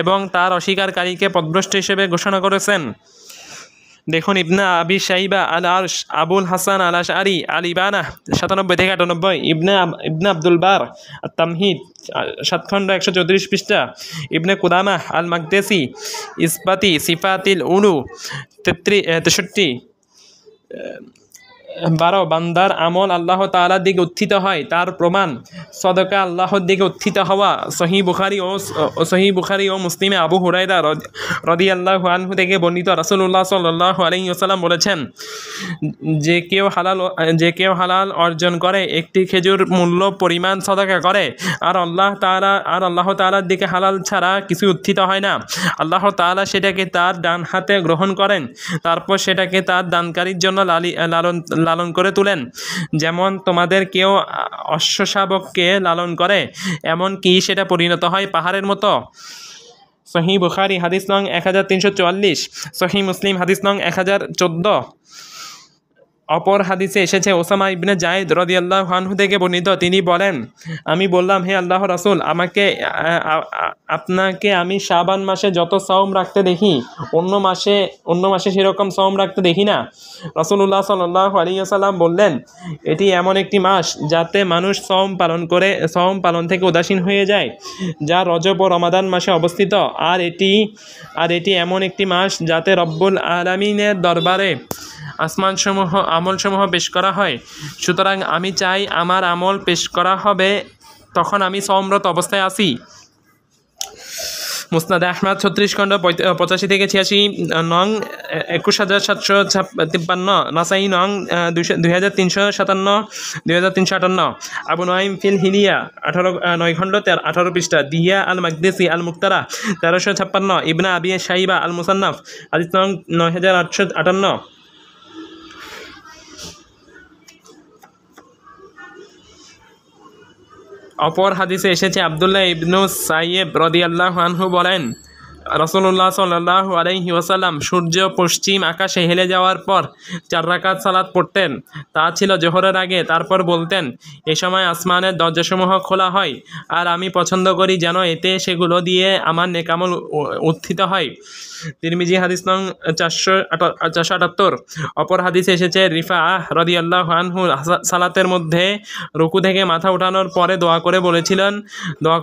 Speaker 1: এবং তার অস্বীকারীকে পথভ্রষ্ট হিসেবে ঘোষণা করেছেন। দেখুন, ইবনে আবি শাইবা আল আরশ, আবুল হাসান আল আশআরি আল ইবানা 97 থেকে 98, ইবনে আব্দুল বার তামহিদ 7 খণ্ড 134 পৃষ্ঠা, ইবনে কুদামা আল মাকদেসি ইসবাতি সিফাতিল উলু 63। 12 বান্দার আমল আল্লাহ তাআলার দিকে উত্থিত হয়, তার প্রমাণ সদকা আল্লাহর দিকে উত্থিত হওয়া। সহিহ বুখারী ও মুসলিমে আবু হুরায়রা রাদিয়াল্লাহু আনহু থেকে বর্ণিত, রাসূলুল্লাহ সাল্লাল্লাহু আলাইহি ওয়াসাল্লাম বলেছেন, যে কেউ হালাল অর্জন করে, একটি খেজুর মূল্য পরিমাণ সদকা করে, আর আল্লাহ তাআলার দিকে হালাল ছাড়া কিছু উত্থিত হয় না, আল্লাহ তাআলা সেটাকে তার ডান হাতে গ্রহণ করেন, তারপর সেটাকে তার দানকারীর জন্য লালন করে তুলেন, যেমন তোমাদের কেউ অশ্বশাবককে লালন করে, এমন কি সেটা পরিণত হয় পাহাড়ের মতো? সহিহ বুখারী হাদিস নং 1344, সহিহ মুসলিম হাদিস নং 1014। অপর হাদিসে এসেছে ওসামা ইবনে জায়েদ রাদিয়াল্লাহু আনহু থেকে বর্ণিত, তিনি বলেন, আমি বললাম, হে আল্লাহর রাসূল, আপনাকে আমি শাবান মাসে যত সওম রাখতে দেখি অন্য মাসে সেরকম সওম রাখতে দেখি না। রাসূলুল্লাহ সাল্লাল্লাহু আলাইহি ওয়াসাল্লাম বললেন, এটি এমন একটি মাস যাতে মানুষ সওম পালন থেকে উদাসীন হয়ে যায়, যা রজব ও রমাদান মাসে অবস্থিত। আর এটি এমন একটি মাস যাতে রব্বুল আলামিনের দরবারে আমলসমূহ পেশ করা হয়। সুতরাং আমি চাই আমার আমল পেশ করা হবে তখন আমি সওমরত অবস্থায় আছি। মুসনাদ আহমদ 36 খণ্ড 85 থেকে 86 নং 21753, নাসাই নং 2357, 2358, আবু নুআইম ফিল হিলিয়া 9 খণ্ড 18 পৃষ্ঠা, দিয়া আল মাকদিসি আল মুক্তারা 1356, ইবনে আবি শাইবা আল মুসান্নাফ হাদিস নং 9858। অপর হাদিসে এসেছে আব্দুল্লাহ ইবনু সাইয়েব রাদিয়াল্লাহু আনহু বলেন, রাসূলুল্লাহ সাল্লাল্লাহু আলাইহি ওয়াসাল্লাম সূর্য পশ্চিম আকাশে হেলে যাওয়ার পর 4 রাকাত সালাত পড়তেন। তা ছিল জোহরের আগে। তারপর বলতেন, এ সময় আসমানের দরজাসমূহ খোলা হয়, আর আমি পছন্দ করি যেন এতে সেগুলো দিয়ে আমার নেকামল উত্থিত হয়। তিরমিজি হাদিস নং 478। অপর হাদিসে এসেছে রিফাআহ রাদিয়াল্লাহু আনহু সালাতের মধ্যে রুকু থেকে মাথা উঠানোর পরে দোয়া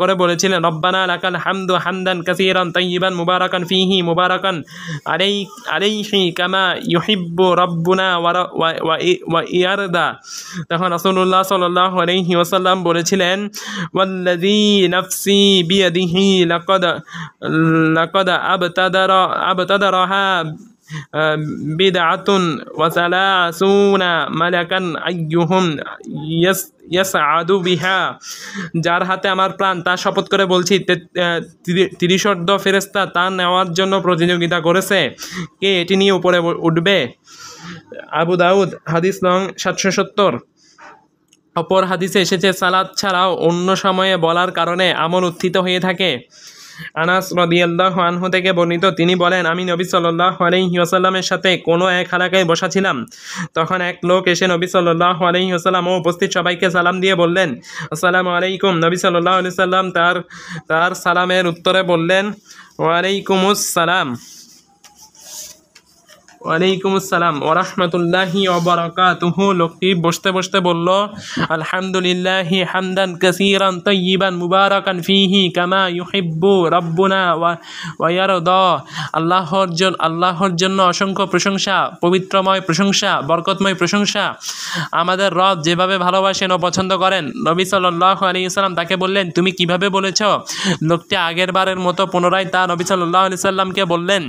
Speaker 1: করে বলেছিলেন রব্বানা লাকাল হামদু হামদান কাসীরান তাইয়িবান মুবারাকান ফীহি মুবারাকান আলাইহি কামা ইউহিব্বু রাব্বুনা ওয়া ইয়ারদা। তখন রাসূলুল্লাহ সাল্লাল্লাহু আলাইহি ওয়াসাল্লাম বলেছিলেন, ওয়াল্লাযী নাফসি বিয়াদিহি লাকাদ আবতাদারাহা বিদআতুন ওয়া সালাসুনা মালাকান আইয়ুহুম ইয়াসআদু বিহা। যার হাতে আমার প্রাণ, তার শপথ করে বলছি, 30 ফেরেশতা তা নেওয়ার জন্য প্রতিযোগিতা করেছে, কে এটি নিয়ে উপরে উঠবে। আবু দাউদ হাদিস নং 770। অপর হাদিসে এসেছে সালাত ছাড়াও অন্য সময়ে বলার কারণে আমল উত্থিত হয়ে থাকে। আনাস রাদিয়াল্লাহু আনহু থেকে বর্ণিত, তিনি বলেন, আমি নবী সাল্লাল্লাহু আলাইহি ওয়াসাল্লামের সাথে কোনো এক হালাকায় বসা ছিলাম। তখন এক লোক এসে নবী সাল্লাল্লাহু আলাইহি ওয়াসাল্লাম ও উপস্থিত সবাইকে সালাম দিয়ে বললেন, আসসালামু আলাইকুম। নবী সাল্লাল্লাহু আলাইহি ওয়াসাল্লাম তার সালামের উত্তরে বললেন, ওয়ালাইকুমুস সালাম ওয়া রাহমাতুল্লাহি ওয়া বারাকাতুহু। লোকটি বসতে বসতে বলল, আলহামদুলিল্লাহি হামদান কাসীরান তাইয়িবান মুবারাকান ফীহি কামা ইউহিব্বু রাব্বুনা ওয়া ইয়ারদা। আল্লাহর জন্য অসংখ্য প্রশংসা, পবিত্রময় প্রশংসা, বরকতময় প্রশংসা। আমাদের রব যেভাবে ভালোবাসেন ও পছন্দ করেন। নবী সাল্লাল্লাহু আলাইহি ওয়াসাল্লাম তাকে বললেন, তুমি কিভাবে বলেছ? লোকটি আগের বারের মতো পুনরায় তা নবী সাল্লাল্লাহু আলাইহি ওয়াসাল্লামকে বললেন।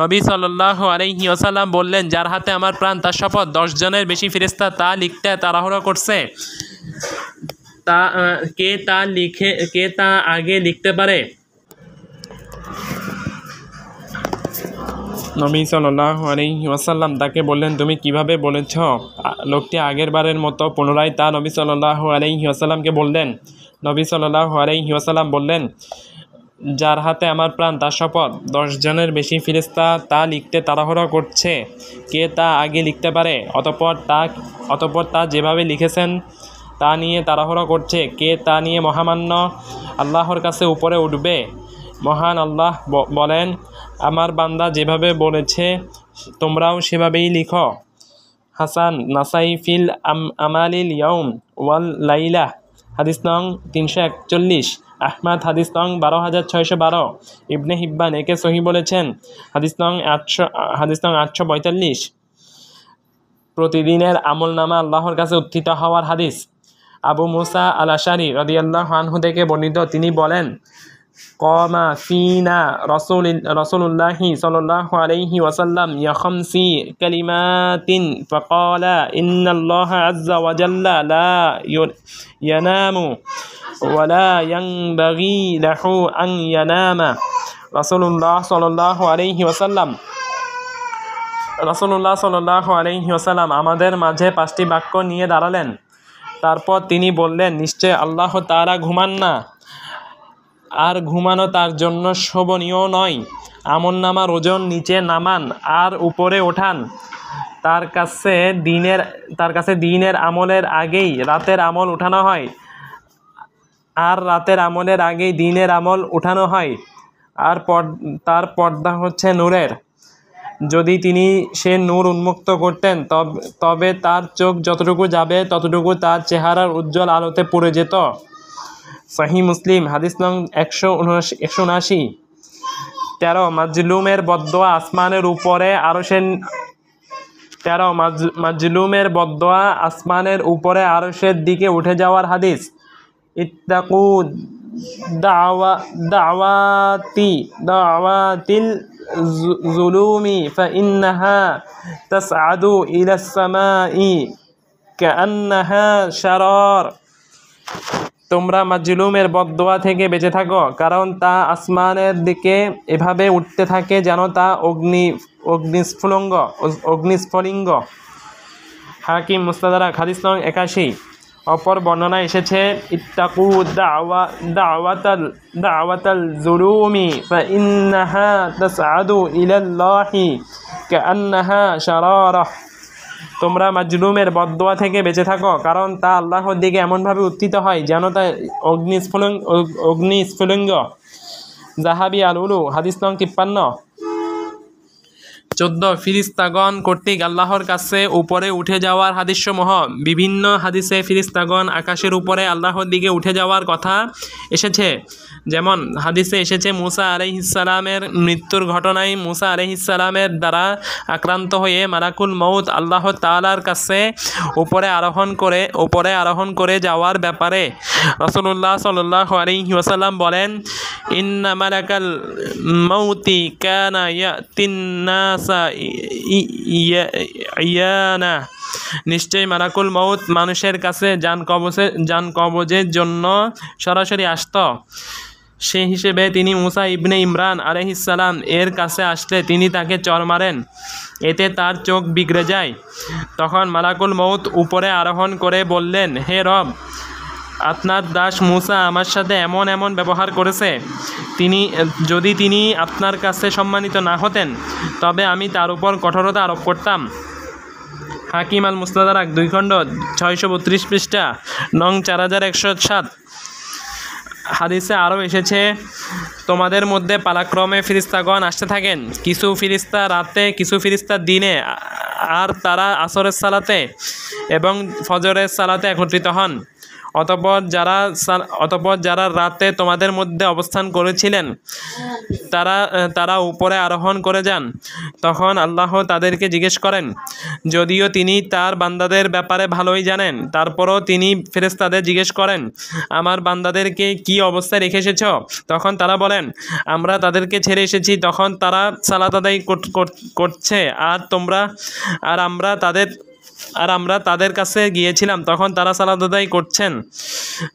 Speaker 1: নবী সাল্লাল্লাহু আলাইহি ওয়াসাল্লাম বললেন, যার হাতে আমার প্রাণ, তার শপথ, 10 জনের বেশি ফেরেশতা তা লিখতে তাড়াহুড়ো করছে। কে তা আগে লিখতে পারে? নবী সাল্লাল্লাহু আলাইহি ওয়াসাল্লাম তাকে বললেন, তুমি কিভাবে বলেছ? লোকটি আগের বারের মতো পুনরায় তা নবী সাল্লাল্লাহু আলাইহি ওয়াসাল্লামকে বললেন। নবী সাল্লাল্লাহু আলাইহি ওয়াসাল্লাম বললেন, যার হাতে আমার প্রাণ, তার শপথ, 10 জনের বেশি ফেরেশতা তা লিখতে তাড়াহুড়ো করছে। কে তা আগে লিখতে পারে? অতঃপর তা যেভাবে লিখেছেন তা নিয়ে তাড়াহুড়ো করছে। কে তা নিয়ে মহামান্য আল্লাহর কাছে উপরে উঠবে? মহান আল্লাহ বলেন, আমার বান্দা যেভাবে বলেছে তোমরাও সেভাবেই লিখো। হাসান নাসাই ফিল আমালিল ইয়াউম ওয়াল লাইলা হাদিস নং 341, আহমদ হাদিস নং 12612, ইবনে হিব্বান একে সহিহ বলেছেন, হাদিস নং 845। প্রতিদিনের আমলনামা আল্লাহর কাছে উত্থিত হওয়ার হাদিস। আবু মুসা আল আশারি রাদিয়াল্লাহু আনহু থেকে বর্ণিত, তিনি বলেন, ক্বামা ফিনা রাসূলুল্লাহি সাল্লাল্লাহু আলাইহি ওয়াসাল্লাম ইয়াখামসি কালিমাতিন ফাকালা ইন্নাল্লাহা আযজা ওয়া জাল্লা লা ইয়ানামু ওয়া লা ইয়ানবাগি লাহু আন ইয়ানামা। রাসূলুল্লাহ সাল্লাল্লাহু আলাইহি ওয়াসাল্লাম রাসূলুল্লাহ সাল্লাল্লাহু আলাইহি ওয়াসাল্লাম আমাদের মাঝে 5টি বাক্য নিয়ে দাঁড়ালেন। তারপর তিনি বললেন, নিশ্চয় আল্লাহ তাআলা ঘুমান না, আর ঘুমানো তার জন্য শোভনীয় নয়। আমলনামার ওজন নিচে নামান আর উপরে ওঠান। তার কাছে দিনের আমলের আগেই রাতের আমল উঠানো হয়, আর রাতের আমলের আগেই দিনের আমল উঠানো হয়। আর তার পর্দা হচ্ছে নূরের। যদি তিনি সে নূর উন্মুক্ত করতেন তবে তার চোখ যতটুকু যাবে ততটুকু তার চেহারার উজ্জ্বল আলোতে পড়ে যেত। সহিহ মুসলিম হাদিস নং 179। 13 মাজলুমের বদদোয়া আসমানের উপরে আরশের 13 মাজলুমের বদদোয়া আসমানের উপরে আরশের দিকে উঠে যাওয়ার হাদিস। ইত্তাকু দাওয়াতিল জুলুমি ফাইন্নাহা তাসআদু ইলাস সামাই কাআন্নাহা শারার। তোমরা মাজলুমের বদদোয়া থেকে বেঁচে থাকো, কারণ তা আসমানের দিকে এভাবে উঠতে থাকে যেন তা অগ্নিস্ফুলিঙ্গ। হাকিম মুস্তাদরাক হাদিস নং 81। অপর বর্ণনা এসেছে, ইত্তাকু দাওয়াতাল জুলুমি ফাইন্নাহা তাসআদু ইলাল্লাহি কাআন্নাহা শারারাহ। তোমরা মাজলুমের বদদোয়া থেকে বেঁচে থাকো, কারণ তা আল্লাহর দিকে এমনভাবে উত্থিত হয় যেন তা অগ্নিস্ফুলিঙ্গ। জাহাবি আল উলু হাদিস নং 53। 14 ফিরিস্তাগণ কর্তৃক আল্লাহর কাছে উপরে উঠে যাওয়ার হাদিসসমূহ। বিভিন্ন হাদিসে ফিরিস্তাগণ আকাশের উপরে আল্লাহর দিকে উঠে যাওয়ার কথা এসেছে। যেমন হাদিসে এসেছে, মুসা আলাইহিসসালামের মৃত্যুর ঘটনায় মুসা আলাইহিসসালামের দ্বারা আক্রান্ত হয়ে মালাকুল মউত আল্লাহ তাআলার কাছে উপরে আরোহণ করে যাওয়ার ব্যাপারে রাসূলুল্লাহ সাল্লাল্লাহু আলাইহি ওয়াসাল্লাম বলেন, ইন্না মালাকাল মাউতি কানা ইয়াতিন নাসা ইয়ানা। নিশ্চয়ই মালাকুল মউত মানুষের কাছে জান কবজের জন্য সরাসরি আসত। সে হিসেবে তিনি মুসা ইবনে ইমরান আলাইহিসসালাম এর কাছে আসলে তিনি তাকে চড় মারেন, এতে তার চোখ বিগড়ে যায়। তখন মালাকুল মউত উপরে আরোহণ করে বললেন, হে রব, আপনার দাস মুসা আমার সাথে এমন ব্যবহার করেছে। যদি তিনি আপনার কাছে সম্মানিত না হতেন তবে আমি তার উপর কঠোরতা আরোপ করতাম। হাকিম আল মুস্তাদরাক 2 খণ্ড 632 পৃষ্ঠা নং 4107। হাদিসে আরও এসেছে, তোমাদের মধ্যে পালাক্রমে ফিরিস্তাগণ আসতে থাকেন, কিছু ফিরিস্তা রাতে, কিছু ফিরিস্তা দিনে, আর তারা আসরের সালাতে এবং ফজরের সালাতে একত্রিত হন। অতঃপর যারা রাতে তোমাদের মধ্যে অবস্থান করেছিলেন তারা উপরে আরোহণ করে যান। তখন আল্লাহ তাদেরকে জিজ্ঞেস করেন, যদিও তিনি তার বান্দাদের ব্যাপারে ভালোই জানেন, তারপরও তিনি ফেরেশতাদের জিজ্ঞেস করেন, আমার বান্দাদেরকে কি অবস্থায় রেখে এসেছ? তখন তারা বলেন, আমরা তাদেরকে ছেড়ে এসেছি। তখন তারা সালাত আদায় করছে, আর আমরা তাদের কাছে গিয়েছিলাম, তখন তারা সালাত আদায় করছেন।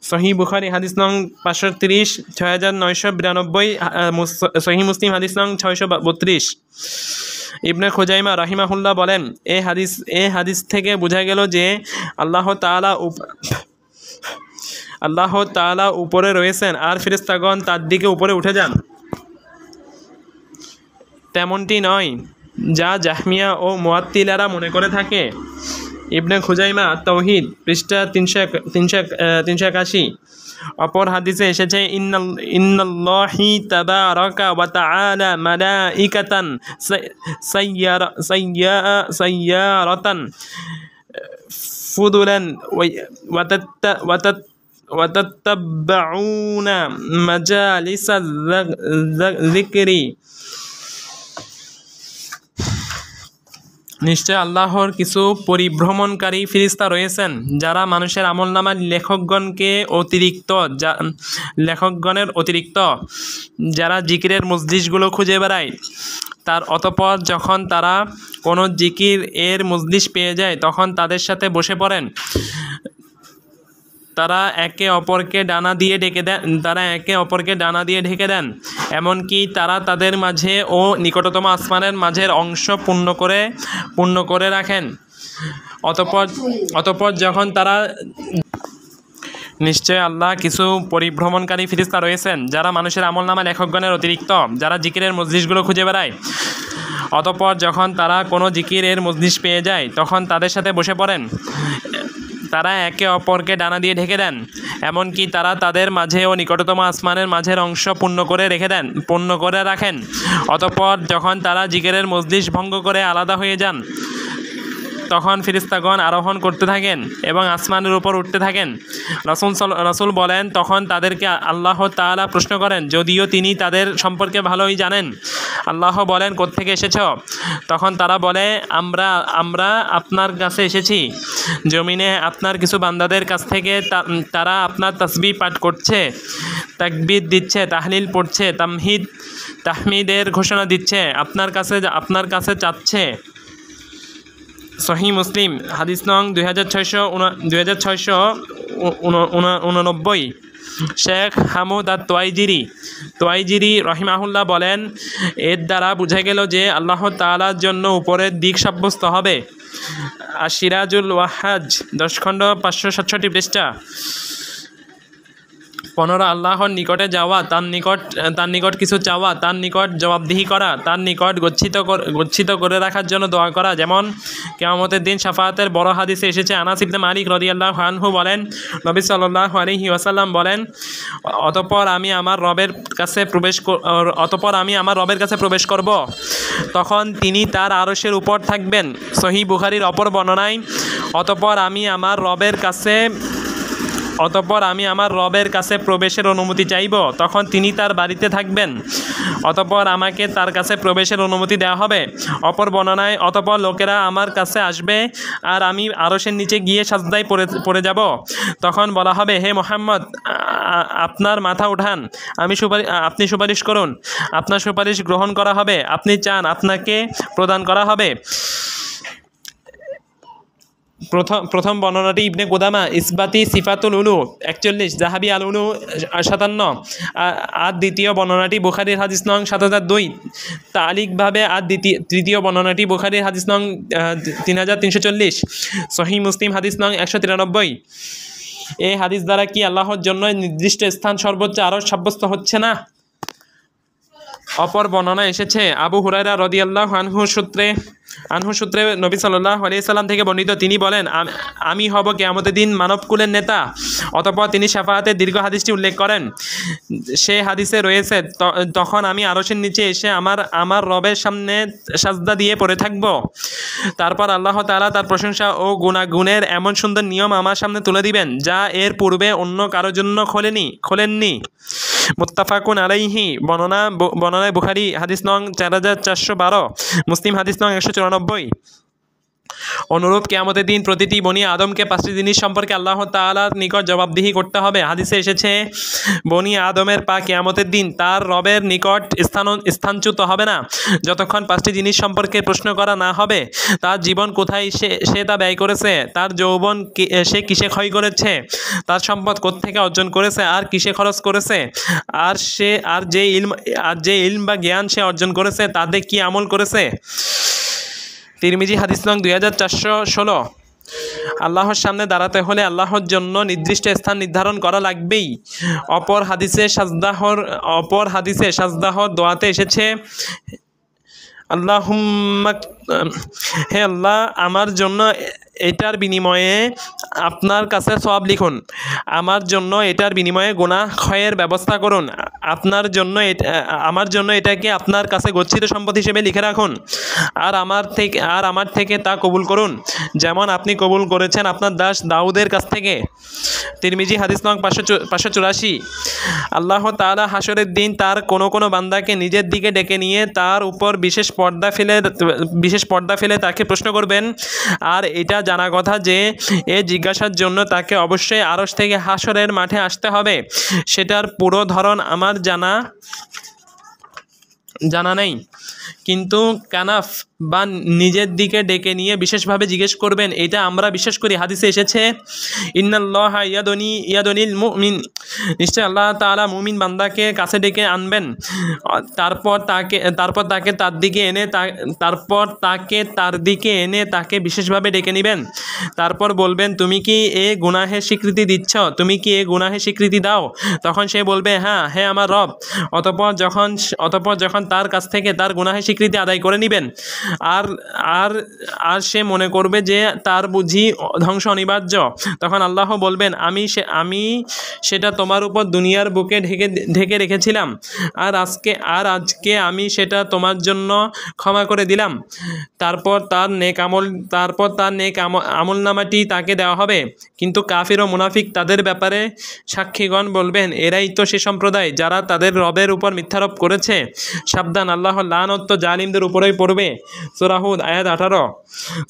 Speaker 1: সহিহ বুখারী হাদিস নং 530, 6992, সহিহ মুসলিম হাদিস নং 632। ইবনে খুজাইমা রাহিমাহুল্লাহ বলেন, এই হাদিস থেকে বোঝা গেল যে আল্লাহ তাআলা উপরে রয়েছেন আর ফেরেশতাগণ তার দিকে উপরে উঠে যান। তেমনটি নয় যা জাহমিয়া ও মুআত্তিলারা মনে করে থাকে। ইবনে খুজাইমা তাওহীদ পৃষ্ঠা 381। অপর হাদিসে এসেছে, ইন্নাল্লাহি তাবারাকা ওয়া তাআলা মালাইকাতান সাইয়ারাতান ফুদুলান ওয়া তাত্তাবাউনা মাজালিসা যিকরি। নিশ্চয় আল্লাহর কিছু পরিভ্রমণকারী ফিরিস্তা রয়েছেন যারা মানুষের আমলনামার লেখকগণের অতিরিক্ত যারা জিকিরের মজলিসগুলো খুঁজে বেড়ায়। অতঃপর যখন তারা কোনো জিকির এর মজলিস পেয়ে যায় তখন তাদের সাথে বসে পড়েন। তারা একে অপরকে ডানা দিয়ে ঢেকে দেন এমনকি তারা তাদের মাঝে ও নিকটতম আসমানের মাঝের অংশ পূর্ণ করে রাখেন। অতঃপর যখন তারা নিশ্চয় আল্লাহ কিছু পরিভ্রমণকারী ফেরেশতা রয়েছেন যারা মানুষের আমলনামা লেখকগণের অতিরিক্ত, যারা জিকিরের মজলিসগুলো খুঁজে বেড়ায়। অতঃপর যখন তারা কোনো জিকিরের মজলিস পেয়ে যায় তখন তাদের সাথে বসে পড়েন। তারা একে অপরকে ডানা দিয়ে ঢেকে দেন এমনকি তারা তাদের মাঝে ও নিকটতম আসমানের মাঝের অংশ পূর্ণ করে রাখেন। অতঃপর যখন তারা জিকিরের মজলিস ভঙ্গ করে আলাদা হয়ে যান তখন ফেরেশতাগণ আরোহণ করতে থাকেন এবং আসমানের উপর উঠতে থাকেন। রাসূল বলেন, তখন তাদেরকে আল্লাহ তাআলা প্রশ্ন করেন, যদিও তিনি তাদের সম্পর্কে ভালোই জানেন। আল্লাহ বলেন, কোত্থেকে এসেছ? তখন তারা বলে, আমরা আপনার কাছে এসেছি। জমিনে আপনার কিছু বান্দাদের কাছ থেকে তারা আপনার তাসবিহ পাঠ করছে, তাকবীর দিচ্ছে, তাহলিল পড়ছে, তাহমিদের ঘোষণা দিচ্ছে, আপনার কাছে চাচ্ছে। সহিহ মুসলিম হাদিস নং 2689। শেখ হামুদ তোয়াইজিরি রহিমাহুল্লাহ বলেন, এর দ্বারা বোঝা গেল যে আল্লাহ তাআলার জন্য উপরের দিক সাব্যস্ত হবে। আর সিরাজুল ওয়াহাজ 10 খণ্ড 567 পৃষ্ঠা। 15 আল্লাহর নিকটে যাওয়া, তার নিকট কিছু চাওয়া, তার নিকট জবাবদিহি করা, তার নিকট গচ্ছিত করে রাখার জন্য দোয়া করা। যেমন কিয়ামতের দিন শাফাআতের বড় হাদিসে এসেছে। আনাস ইবনে মালিক রাদিয়াল্লাহু আনহু বলেন, নবী সাল্লাল্লাহু আলাইহি ওয়াসাল্লাম বলেন, অতঃপর আমি আমার রবের কাছে প্রবেশ করব, তখন তিনি তার আরশের উপর থাকবেন। সহিহ বুখারীর অপর বর্ণনায়, অতঃপর আমি আমার রবের কাছে প্রবেশের অনুমতি চাইব, তখন তিনি তার বাড়িতে থাকবেন। অতঃপর আমাকে তার কাছে প্রবেশের অনুমতি দেওয়া হবে। অপর বর্ণনায়, অতঃপর লোকেরা আমার কাছে আসবে আর আমি আরশের নিচে গিয়ে সাজদায় পড়ে যাব। তখন বলা হবে, হে মুহাম্মদ, আপনার মাথা উঠান, আপনি সুপারিশ করুন। আপনার সুপারিশ গ্রহণ করা হবে। আপনি চান, আপনাকে প্রদান করা হবে। প্রথম বর্ণনাটি ইবনে কুদামা ইসবাতি সিফাতুল উলু 41, জাহাবি আল উলু 57। আর দ্বিতীয় বর্ণনাটি বুখারীর হাদিস নং 7002। তালিকভাবে আর তৃতীয় বর্ণনাটি বুখারীর হাদিস নং 3340, সহিহ মুসলিম হাদিস নং 193। এই হাদিস দ্বারা কি আল্লাহর জন্য নির্দিষ্ট স্থান সর্বোচ্চ আরশ সাব্যস্ত হচ্ছে না? অপর বর্ণনা এসেছে আবু হুরায়রা রাদিয়াল্লাহু আনহু সূত্রে নবী সাল্লাল্লাহু আলাইহি সাল্লাম থেকে বর্ণিত। তিনি বলেন, আমি হব কিয়ামতের দিন মানবকুলের নেতা। অতঃপর তিনি শাফাআতের দীর্ঘ হাদিসটি উল্লেখ করেন। সেই হাদিসে রয়েছে, তখন আমি আরশের নিচে এসে আমার রবের সামনে সাজদা দিয়ে পড়ে থাকব। তারপর আল্লাহ তাআলা তার প্রশংসা ও গুণাগুণের এমন সুন্দর নিয়ম আমার সামনে তুলে দিবেন যা এর পূর্বে অন্য কারোর জন্য খোলেননি। মুত্তাফাকুন আলাইহি। বর্ণনায় বুখারী হাদিস নং 4412, মুসলিম হাদিস নং 194। অনুরূপ কিয়ামতের দিন প্রতিটি বনি আদমকে 5টি জিনিস সম্পর্কে আল্লাহ তাআলার নিকট জবাবদিহি করতে হবে। হাদিসে এসেছে, বনি আদমের পা কিয়ামতের দিন তার রবের নিকট স্থানচ্যুত হবে না যতক্ষণ 5টি জিনিস সম্পর্কে প্রশ্ন করা না হবে। তার জীবন কোথায় সে তা ব্যয় করেছে, তার যৌবন সে কিসে ক্ষয় করেছে, তার সম্পদ কোত্থেকে অর্জন করেছে আর কিসে খরচ করেছে, আর যে ইলম বা জ্ঞান সে অর্জন করেছে তাতে কি আমল করেছে। তিরমিজি হাদিস নং 2416। আল্লাহর সামনে দাঁড়াতে হলে আল্লাহর জন্য নির্দিষ্ট স্থান নির্ধারণ করা লাগবেই। অপর হাদিসে সাজদাহর দোয়াতে এসেছে, আল্লাহুম্মা, হে আল্লাহ, আমার জন্য এটার বিনিময়ে আপনার কাছে সওয়াব লিখুন, আমার জন্য এটার বিনিময়ে গুনাহ ক্ষয়ের ব্যবস্থা করুন, আমার জন্য এটাকে আপনার কাছে গচ্ছিত সম্পদ হিসেবে লিখে রাখুন, আর আমার থেকে তা কবুল করুন, যেমন আপনি কবুল করেছেন আপনার দাস দাউদের কাছ থেকে। তিরমিজি হাদিস নং 584। আল্লাহ তাআলা হাসরের দিন তার কোনো বান্দাকে নিজের দিকে ডেকে নিয়ে তার উপর বিশেষ পর্দা ফেলে তাকে প্রশ্ন করবেন। আর এটা জানা কথা যে এ জিজ্ঞাসার জন্য তাকে অবশ্যই আরশ থেকে হাসরের মাঠে আসতে হবে। সেটার পুরো ধরন আমার জানা জানা নেই, কিন্তু কানাফ বা নিজের দিকে ডেকে নিয়ে বিশেষভাবে জিজ্ঞেস করবেন, এটা আমরা বিশ্বাস করি। হাদিসে এসেছে ইন্নাল্লাহা ইয়াদুনিল মুমিন, নিশ্চয় আল্লাহ তাআলা মুমিন বান্দাকে কাছে ডেকে আনবেন, তারপর তাকে তার দিকে এনে তাকে বিশেষভাবে ডেকে নেবেন। তারপর বলবেন, তুমি কি এ গুনাহের স্বীকৃতি দিচ্ছ? তুমি কি এ গুনাহের স্বীকৃতি দাও? তখন সে বলবে, হ্যাঁ হে আমার রব। অতঃপর যখন তার কাছ থেকে তার গুনাহের স্বীকৃতি আদায় করে নেবেন, আর আর আর সে মনে করবে যে তার বুঝি ধ্বংস অনিবার্য, তখন আল্লাহ বলবেন, আমি সেটা তোমার উপর দুনিয়ার বুকে ঢেকে রেখেছিলাম, আর আজকে আমি সেটা তোমার জন্য ক্ষমা করে দিলাম। তারপর তার নেক আমলনামাটি তাকে দেওয়া হবে। কিন্তু কাফির ও মুনাফিক তাদের ব্যাপারে সাক্ষীগণ বলবেন, এরাই তো সে সম্প্রদায় যারা তাদের রবের উপর মিথ্যারোপ করেছে। সাবধান, আল্লাহর লানত জালিমদের উপরেই পড়বে। সূরা হুদ আয়াত 18।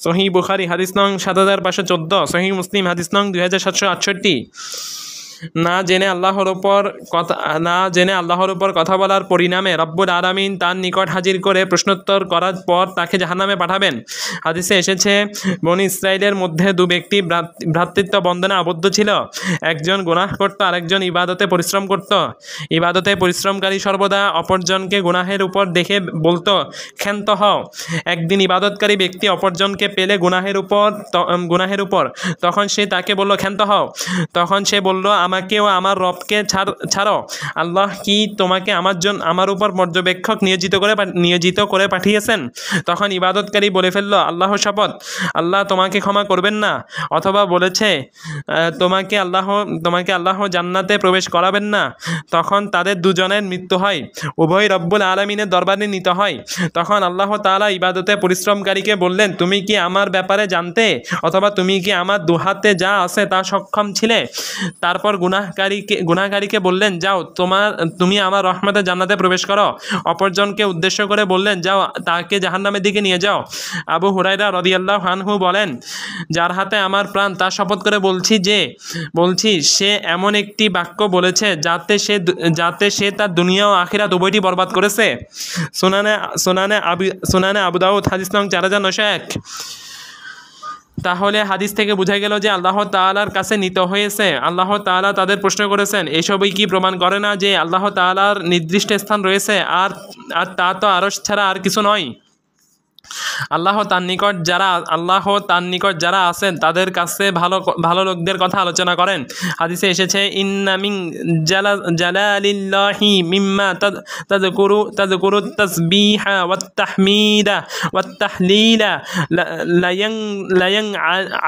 Speaker 1: সহিহ বুখারী হাদিস নং 7514, সহিহ মুসলিম হাদিস নং 2768। না জেনে আল্লাহর উপর কথা বলার পরিণামে রব্বুল আলামিন তার নিকট হাজির করে প্রশ্নোত্তর করার পর তাকে জাহান্নামে পাঠাবেন। হাদিসে এসেছে, বনী ইসরাইলের মধ্যে দু ব্যক্তি ভ্রাতৃত্ব বন্ধনে আবদ্ধ ছিল। একজন গুনাহ করত, আরেকজন ইবাদতে পরিশ্রম করত। ইবাদতে পরিশ্রমকারী সর্বদা অপরজনকে গুনাহের উপর দেখে বলতো, ক্ষান্ত হও। একদিন ইবাদতকারী ব্যক্তি অপরজনকে পেলে গুনাহের উপর, তখন সে তাকে বলল, ক্ষান্ত হও। তখন সে বলল, আমাকে ও আমার রবকে ছাড়ো। আল্লাহ কি তোমাকে আমার উপর পর্যবেক্ষক নিয়োজিত করে পাঠিয়েছেন? তখন ইবাদতকারী বলে ফেলল, আল্লাহর শপথ, আল্লাহ তোমাকে ক্ষমা করবেন না। অথবা বলেছে, তোমাকে আল্লাহ জান্নাতে প্রবেশ করাবেন না। তখন তাদের দুজনের মৃত্যু হয়, উভয় রব্বুল আলামিনের দরবারে নিতে হয়। তখন আল্লাহ তাআলা ইবাদতে পরিশ্রমকারীকে বললেন, তুমি কি আমার ব্যাপারে জানতে, অথবা তুমি কি আমার দুহাতে যা আছে তা সক্ষম ছিলে? তারপর গুনাহকারীকে বললেন, যাও, তুমি আমার রহমতে জান্নাতে প্রবেশ করো। অপরজনকে উদ্দেশ্য করে বললেন, যাও, তাকে জাহান্নামের দিকে নিয়ে যাও। আবু হুরায়রা রাদিয়াল্লাহু আনহু বলেন, যার হাতে আমার প্রাণ, তার শপথ করে বলছি সে এমন একটি বাক্য বলেছে যাতে সে তার দুনিয়া ও আখিরাত উভয়টি বরবাদ করেছে। সুনানে আবু দাউদ হাদিস নং 4901। তাহলে হাদিস থেকে বোঝা গেল যে আল্লাহ তাআলার কাছে নিতে হয়েছে। আল্লাহ তাআলা তাদের প্রশ্ন করেছেন, এসবই কি প্রমাণ করে না যে আল্লাহ তাআলার নির্দিষ্ট স্থান রয়েছে, আর তা তো আরশ ছাড়া আর কিছু নয়? আল্লাহ তার নিকট যারা আছেন তাদের কাছে ভালো লোকদের কথা আলোচনা করেন। হাদিসে এসেছে, ইন্না মিন জালালিল্লাহি মিম্মা তাযকুরু তাসবিহা ওয়াত তাহমিদা ওয়াত তাহলিলা লায়াং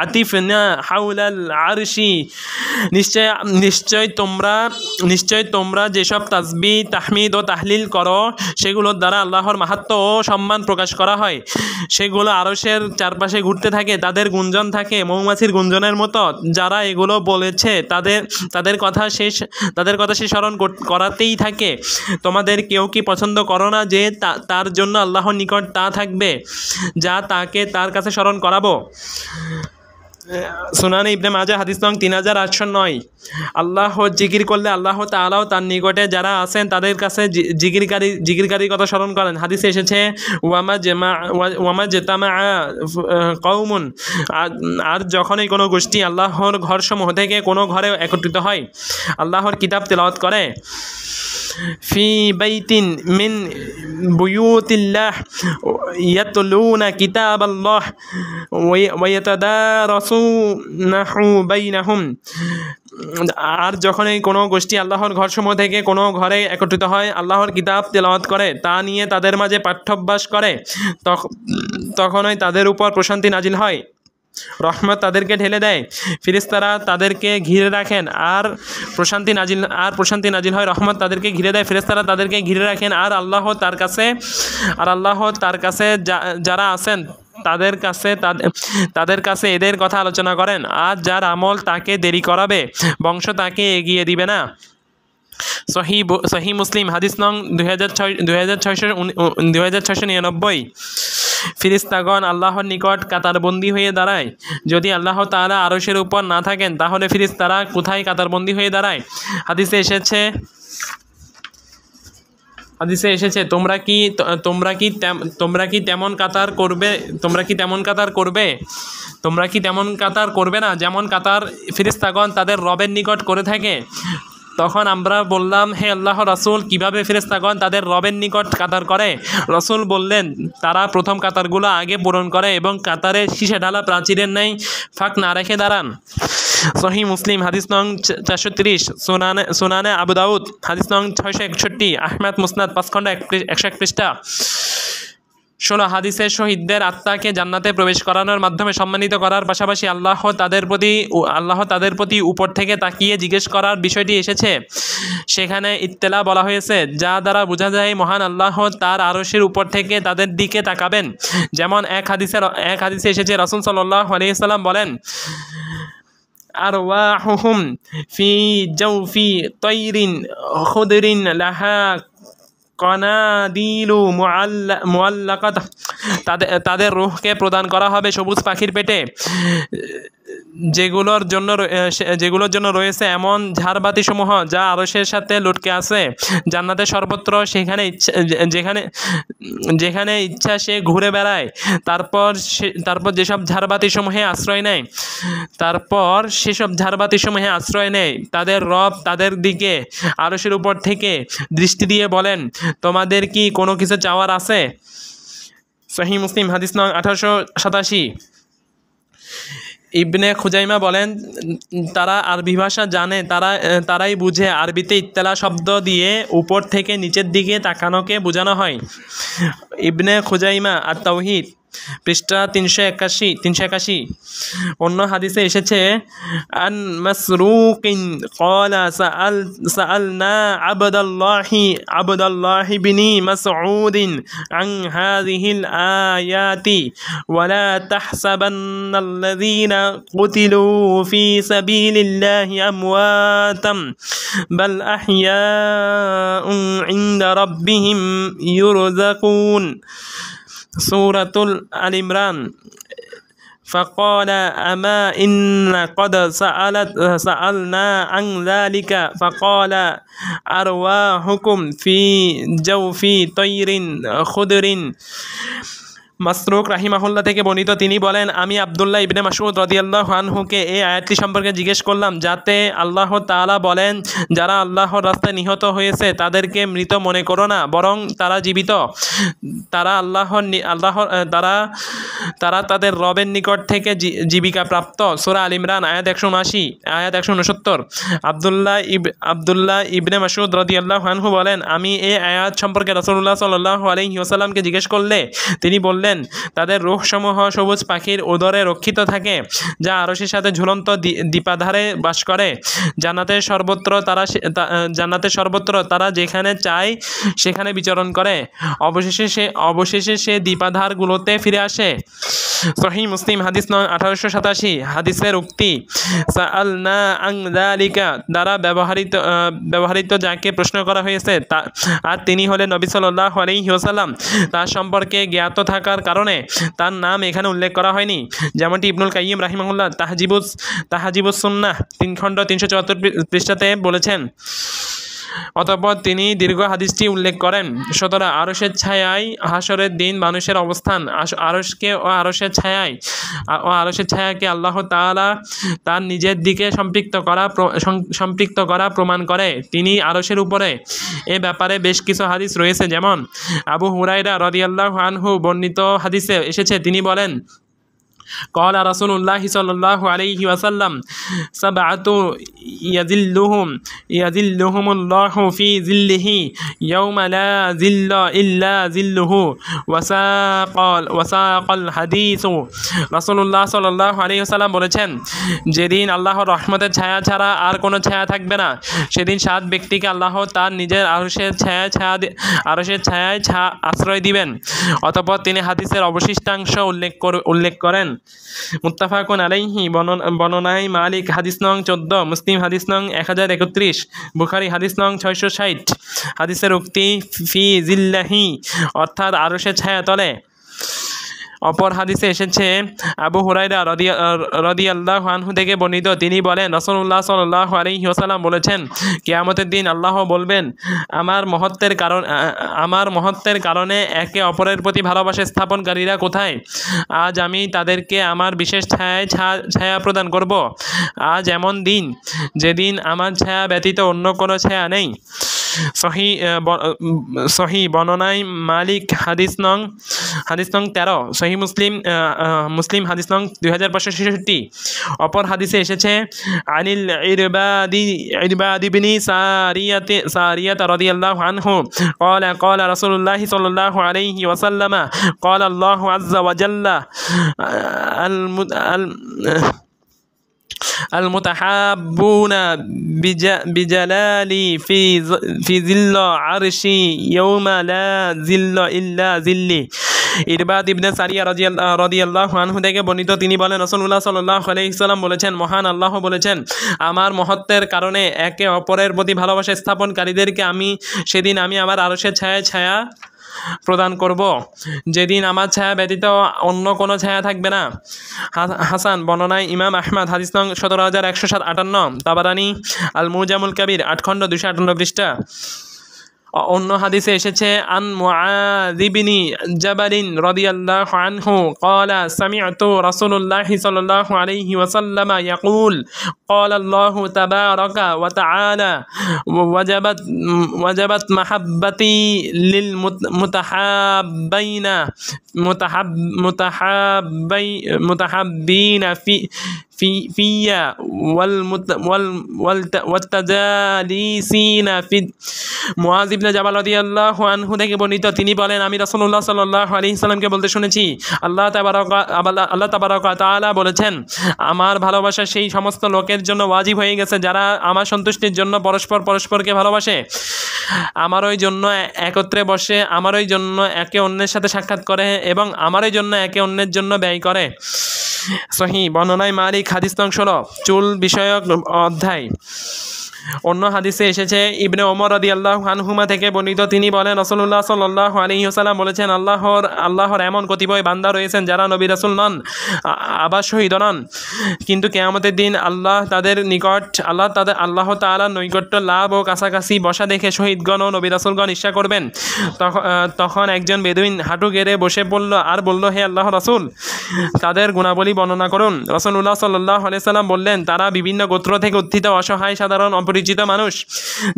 Speaker 1: আতিফনা হাওলাল আরশি। নিশ্চয় তোমরা যেসব তাসবিহ, তাহমিদ ও তাহলিল করো, সেগুলোর দ্বারা আল্লাহর মাহাত্ম্য ও সম্মান প্রকাশ করা হয়। সেগুলো আরশের চারপাশে ঘুরতে থাকে, তাদের গুঞ্জন থাকে মৌমাছির গুঞ্জনের মতো। যারা এগুলো বলেছে তাদের কথা সে স্মরণ করাতেই থাকে। তোমাদের কেউ কি পছন্দ করো না যে তার জন্য আল্লাহর নিকট তা থাকবে যা তাকে তার কাছে স্মরণ করাবো? সুনানে ইবনে মাজাহ হাদিস নং 3809। আল্লাহ জিকির করলে আল্লাহ তাআলাও তার নিকটে যারা আছেন তাদের কাছে জিকিরকারীর কথা স্মরণ করেন। হাদিসে এসেছে, ওয়ামা জাতামা কওমুন, আর যখনই কোনো গোষ্ঠী আল্লাহর ঘরসমূহ থেকে কোনো ঘরে একত্রিত হয়, আল্লাহর কিতাব তেলাওয়াত করে, ফি বাইতিন মিন বুয়ুতিল্লাহ ইয়াতলুনা কিতাবাল্লাহ ওয়া ইয়াতাদারাসুনাহু বাইনাহুম। আর যখন এই কোনো গোষ্ঠী আল্লাহর ঘরসমূহ থেকে কোনো ঘরে একত্রিত হয়, আল্লাহর কিতাব তেলাওয়াত করে, তা নিয়ে তাদের মাঝে পাঠ্যাভ্যাস করে, তখনই তাদের উপর প্রশান্তি নাজিল হয়, রহমত তাদেরকে ঢেলে দেয়। ফেরেশতারা তাদেরকে ঘিরে রাখেন আর প্রশান্তি নাজিল হয়, রহমত তাদেরকে ঘিরে দেয়। ফেরেশতারা তাদেরকে ঘিরে রাখেন, আর আল্লাহ তার কাছে যারা আছেন তাদের কাছে এদের কথা আলোচনা করেন। আর যার আমল তাকে দেরি করাবে, বংশ তাকে এগিয়ে দিবে না। সহিহ মুসলিম হাদিস নং 2699। ফিরিস্তাগণ আল্লাহর নিকট কাতারবন্দি হয়ে দাঁড়ায়। যদি আল্লাহ তাআলা আরশের উপর না থাকেন, তাহলে ফিরিস্তারা কোথায় কাতারবন্দি হয়ে দাঁড়ায়? হাদিসে এসেছে, হাদিসে এসেছে তোমরা কি তেমন কাতার করবে না যেমন কাতার ফেরেশতাগণ তাদের রবের নিকট করে থাকে। তখন আমরা বললাম, হে আল্লাহ রাসূল, কিভাবে ফেরেশতাগণ তাদের রবের নিকট কাতার করে? রাসূল বললেন, তারা প্রথম কাতারগুলো আগে পূরণ করে এবং কাতারে শীষে ঢালা প্রাচীরের ন্যায় ফাঁক না রেখে দাঁড়ান। সহিহ মুসলিম হাদিস নং 430, সুনানে আবু দাউদ হাদিস নং 661, আহমদ মুসনাদ 5 খণ্ড 101 পৃষ্ঠা। 16 হাদিসে শহীদদের আত্মাকে জান্নাতে প্রবেশ করানোর মাধ্যমে সম্মানিত করার পাশাপাশি আল্লাহ তাদের প্রতি উপর থেকে তাকিয়ে জিজ্ঞেস করার বিষয়টি এসেছে। সেখানে ইত্তেলা বলা হয়েছে, যা দ্বারা বোঝা যায় মহান আল্লাহ তার আরশের উপর থেকে তাদের দিকে তাকাবেন। যেমন এক হাদিসে এসেছে, রাসূল সাল্লাল্লাহু আলাইহি ওয়াসাল্লাম বলেন, আরওয়াহুহুম ফি জাওফি তাইরিন খুদরিন লাহা কনাদিলু মুআল্লাকাত, তাদের রূহকে প্রদান করা হবে সবুজ পাখির পেটে, যেগুলোর জন্য রয়েছে এমন ঝাড়বাতিসমূহ যা আরশের সাথে লটকে আছে। জান্নাতের সর্বত্র যেখানে ইচ্ছা সে ঘুরে বেড়ায়। তারপর যেসব ঝাড়বাতিসমূহে আশ্রয় নেয় তাদের রব তাদের দিকে আরশের উপর থেকে দৃষ্টি দিয়ে বলেন, তোমাদের কি কোনো কিছু চাওয়ার আছে? সহিহ মুসলিম হাদিস নং 1887। ইবনে খুজাইমা বলেন, তারা আরবি ভাষা জানে, তারাই বুঝে। আরবিতে ইত্তেলা শব্দ দিয়ে উপর থেকে নিচের দিকে তাকানোকে বোঝানো হয়। ইবনে খুজাইমা আর তাওহীদ পৃষ্ঠা 381। অন্য হাদিসে এসেছে, আন মাসরুকিন ক্বালা সাআলনা আবদাল্লাহ বিনি মাসউদিন আন হাযিহিল আয়াতি ওয়ালা তাহসাবান্নাল্লাযীনা কুতিলু ফি সাবিলিল্লাহি আমওয়াতাম বাল আহইয়াউন ইনদা রাব্বিহিম ইউরযাকুন। সূরাতুল আল ইমরান। فقال أما إن قد سألنا عن ذلك فقال أرواحكم في جوف طير خضر। মাসরুক রাহিমাহুল্লাহ থেকে বর্ণিত, তিনি বলেন, আমি আব্দুল্লাহ ইবনে মাসউদ রাদিয়াল্লাহু আনহুকে এই আয়াতটি সম্পর্কে জিজ্ঞেস করলাম, যাতে আল্লাহ তাআলা বলেন, যারা আল্লাহর রাস্তায় নিহত হয়েছে তাদেরকে মৃত মনে করো না, বরং তারা জীবিত। তারা তাদের রবের নিকট থেকে জীবিকা প্রাপ্ত। সূরা আল ইমরান আয়াত 179, আয়াত 169। আব্দুল্লাহ ইবনে মাসউদ রাদিয়াল্লাহু আনহু বলেন, আমি এই আয়াত সম্পর্কে রাসূলুল্লাহ সাল্লাল্লাহু আলাইহি ওয়াসাল্লামকে জিজ্ঞেস করলে তিনি বললেন, তাদের রূহসমূহ সবুজ পাখির উদরে রক্ষিত থাকে, যা আরশের সাথে ঝুলন্ত দ্বীপাধারে বাস করে। জান্নাতের সর্বত্র তারা যেখানে চায় সেখানে বিচরণ করে। অবশেষে সে দ্বীপাধারগুলোতে ফিরে আসে। সহিহ মুসলিম হাদিস নং 1887। হাদিসের উক্তি সাআলনা আন যালিকা দ্বারা ব্যবহৃত যাকে প্রশ্ন করা হয়েছে আর তিনি হলেন নবী সাল্লাল্লাহু আলাইহি ওয়াসাল্লাম। তার সম্পর্কে জ্ঞাত থাকার কারণে তার নাম এখানে উল্লেখ করা হয়নি, যেমনটি ইবনুল কাইয়িম রাহিমাহুল্লাহ তাহজিবুস সুন্নাহ 3 খণ্ড 374 পৃষ্ঠাতে বলেছেন। অতঃপর তিনি দীর্ঘ হাদিসটি উল্লেখ করেন। 17 আরশের ছায়ায় হাসরের দিন মানুষের অবস্থান। আরশকে ও আরশের ছায়াকে আল্লাহ তাআলা তার নিজের দিকে সম্পৃক্ত করা প্রমাণ করে তিনি আরশের উপরে। এ ব্যাপারে বেশ কিছু হাদিস রয়েছে, যেমন আবু হুরায়রা রাদিয়াল্লাহু আনহু বর্ণিত হাদিসে এসেছে, তিনি বলেন, قال رسول الله صلى الله عليه وسلم سبعة يذلهم الله في ظله يوم لا ظل إلا ظله وساق الحديث। রাসূলুল্লাহ সাল্লাল্লাহু আলাইহি ওয়াসাল্লাম বলেছেন, যেদিন আল্লাহর রহমতের ছায়া ছাড়া আর কোনো ছায়া থাকবে না, সেদিন 7 ব্যক্তিকে আল্লাহ তার নিজের আরশের ছায়ায় আশ্রয় দিবেন। অতঃপর তিনি হাদিসের অবশিষ্টাংশ উল্লেখ করেন। মুত্তাফাকুন আলাইহি বর্ণনায় মালিক হাদিস নং 14, মুসলিম হাদিস নং 1031, বুখারী হাদিস নং 660। হাদিসের উক্তি ফি জিল্লাহি অর্থাৎ আরশের ছায়া তলে। অপর হাদিসে এসেছে আবু হুরায়রা রাদিয়াল্লাহু আনহু থেকে বর্ণিত, তিনি বলেন রাসূলুল্লাহ সাল্লাল্লাহু আলাইহি ওয়াসাল্লাম বলেছেন, কিয়ামতের দিন আল্লাহ বলবেন, আমার মহত্বের কারণে একে অপরের প্রতি ভালোবাসা স্থাপনকারীরা কোথায়? আজ আমি তাদেরকে আমার বিশেষ ছায়া প্রদান করব। আজ এমন দিন যেদিন আমার ছায়া ব্যতীত অন্য কোনো ছায়া নেই। সহি বর্ণনায় মালিক হাদিস নং 13, সহি মুসলিম হাদিস নং 2566। অপর হাদিসে এসেছে আনিল ইরবাদি বিন সারিয়াত রাদিয়াল্লাহু আনহু قال رسول الله صلى الله عليه وسلم قال الله عز وجل المتحابون بجلالي في ظل عرشي يوم لا ظل إلا ظلي। ইরবাদ ইবনে সারিয়া রাদিয়াল্লাহু আনহু থেকে বর্ণিত, তিনি বলেন রাসূলুল্লাহ সাল্লাল্লাহু আলাইহি ওয়াসাল্লাম বলেছেন, মহান আল্লাহ বলেছেন, আমার মহত্বের কারণে একে অপরের প্রতি ভালোবাসা স্থাপনকারীদেরকে সেদিন আমি আমার আরশের ছায়া প্রদান করব, যেদিন আমার ছায়া ব্যতীত অন্য কোনো ছায়া থাকবে না। হাসান বর্ণনায় ইমাম আহমদ হাদিস নং 17158, তাবারানি আল মুজামুল কাবির 8 খণ্ড 258 পৃষ্ঠা। অন্য হাদিসে এসেছে আন মুআয ইবনে জাবালিন রাদিয়াল্লাহু আনহু قال سمعت رسول الله صلى الله عليه وسلم يقول قال الله تبارك وتعالى وجبت محبتي للمتحابين فيا والتجالسين في মুআয ইবনে জাবাল রাদিয়াল্লাহু আনহু থেকে বর্ণিত, তিনি বলেন, আমি রাসূলুল্লাহ সাল্লাল্লাহু আলাইহি সাল্লামকে বলতে শুনেছি, আল্লাহ তাবারাকা ওয়া তাআলা বলেছেন, আমার ভালোবাসা সেই সমস্ত লোকের জন্য ওয়াজিব হয়ে গেছে যারা আমার সন্তুষ্টির জন্য পরস্পরকে ভালোবাসে, আমারই জন্য একত্রে বসে, আমারই জন্য একে অন্যের সাথে সাক্ষাৎ করে এবং আমারই জন্য একে অন্যের জন্য ব্যয় করে। সহি বর্ণনায় মালিক হাদিস নং 16, চুল বিষয়ক অধ্যায়। অন্য হাদিসে এসেছে ইবনে ওমর রাদিয়াল্লাহু আনহুমা থেকে বর্ণিত, তিনি বলেন রাসূলুল্লাহ সাল্লাল্লাহু আলাইহি ওয়াসাল্লাম বলেছেন, আল্লাহর এমন কতিপয় বান্দা রয়েছেন যারা নবী রাসূল নন, আবার শহীদ নন, কিন্তু কিয়ামতের দিন আল্লাহ তাআলার নৈকট্য লাভ ও কাছাকাছি বসা দেখে শহীদগণ ও নবী রাসূলগণ ঈর্ষা করবেন। তখন একজন বেদুইন হাঁটু গেড়ে বসে পড়ল আর বলল, হে আল্লাহর রাসূল, তাদের গুণাবলী বর্ণনা করুন। রাসূলুল্লাহ সাল্লাল্লাহু আলাইহি ওয়াসাল্লাম বললেন, তারা বিভিন্ন গোত্র থেকে উত্থিত অসহায় সাধারণ পরিচিত মানুষ,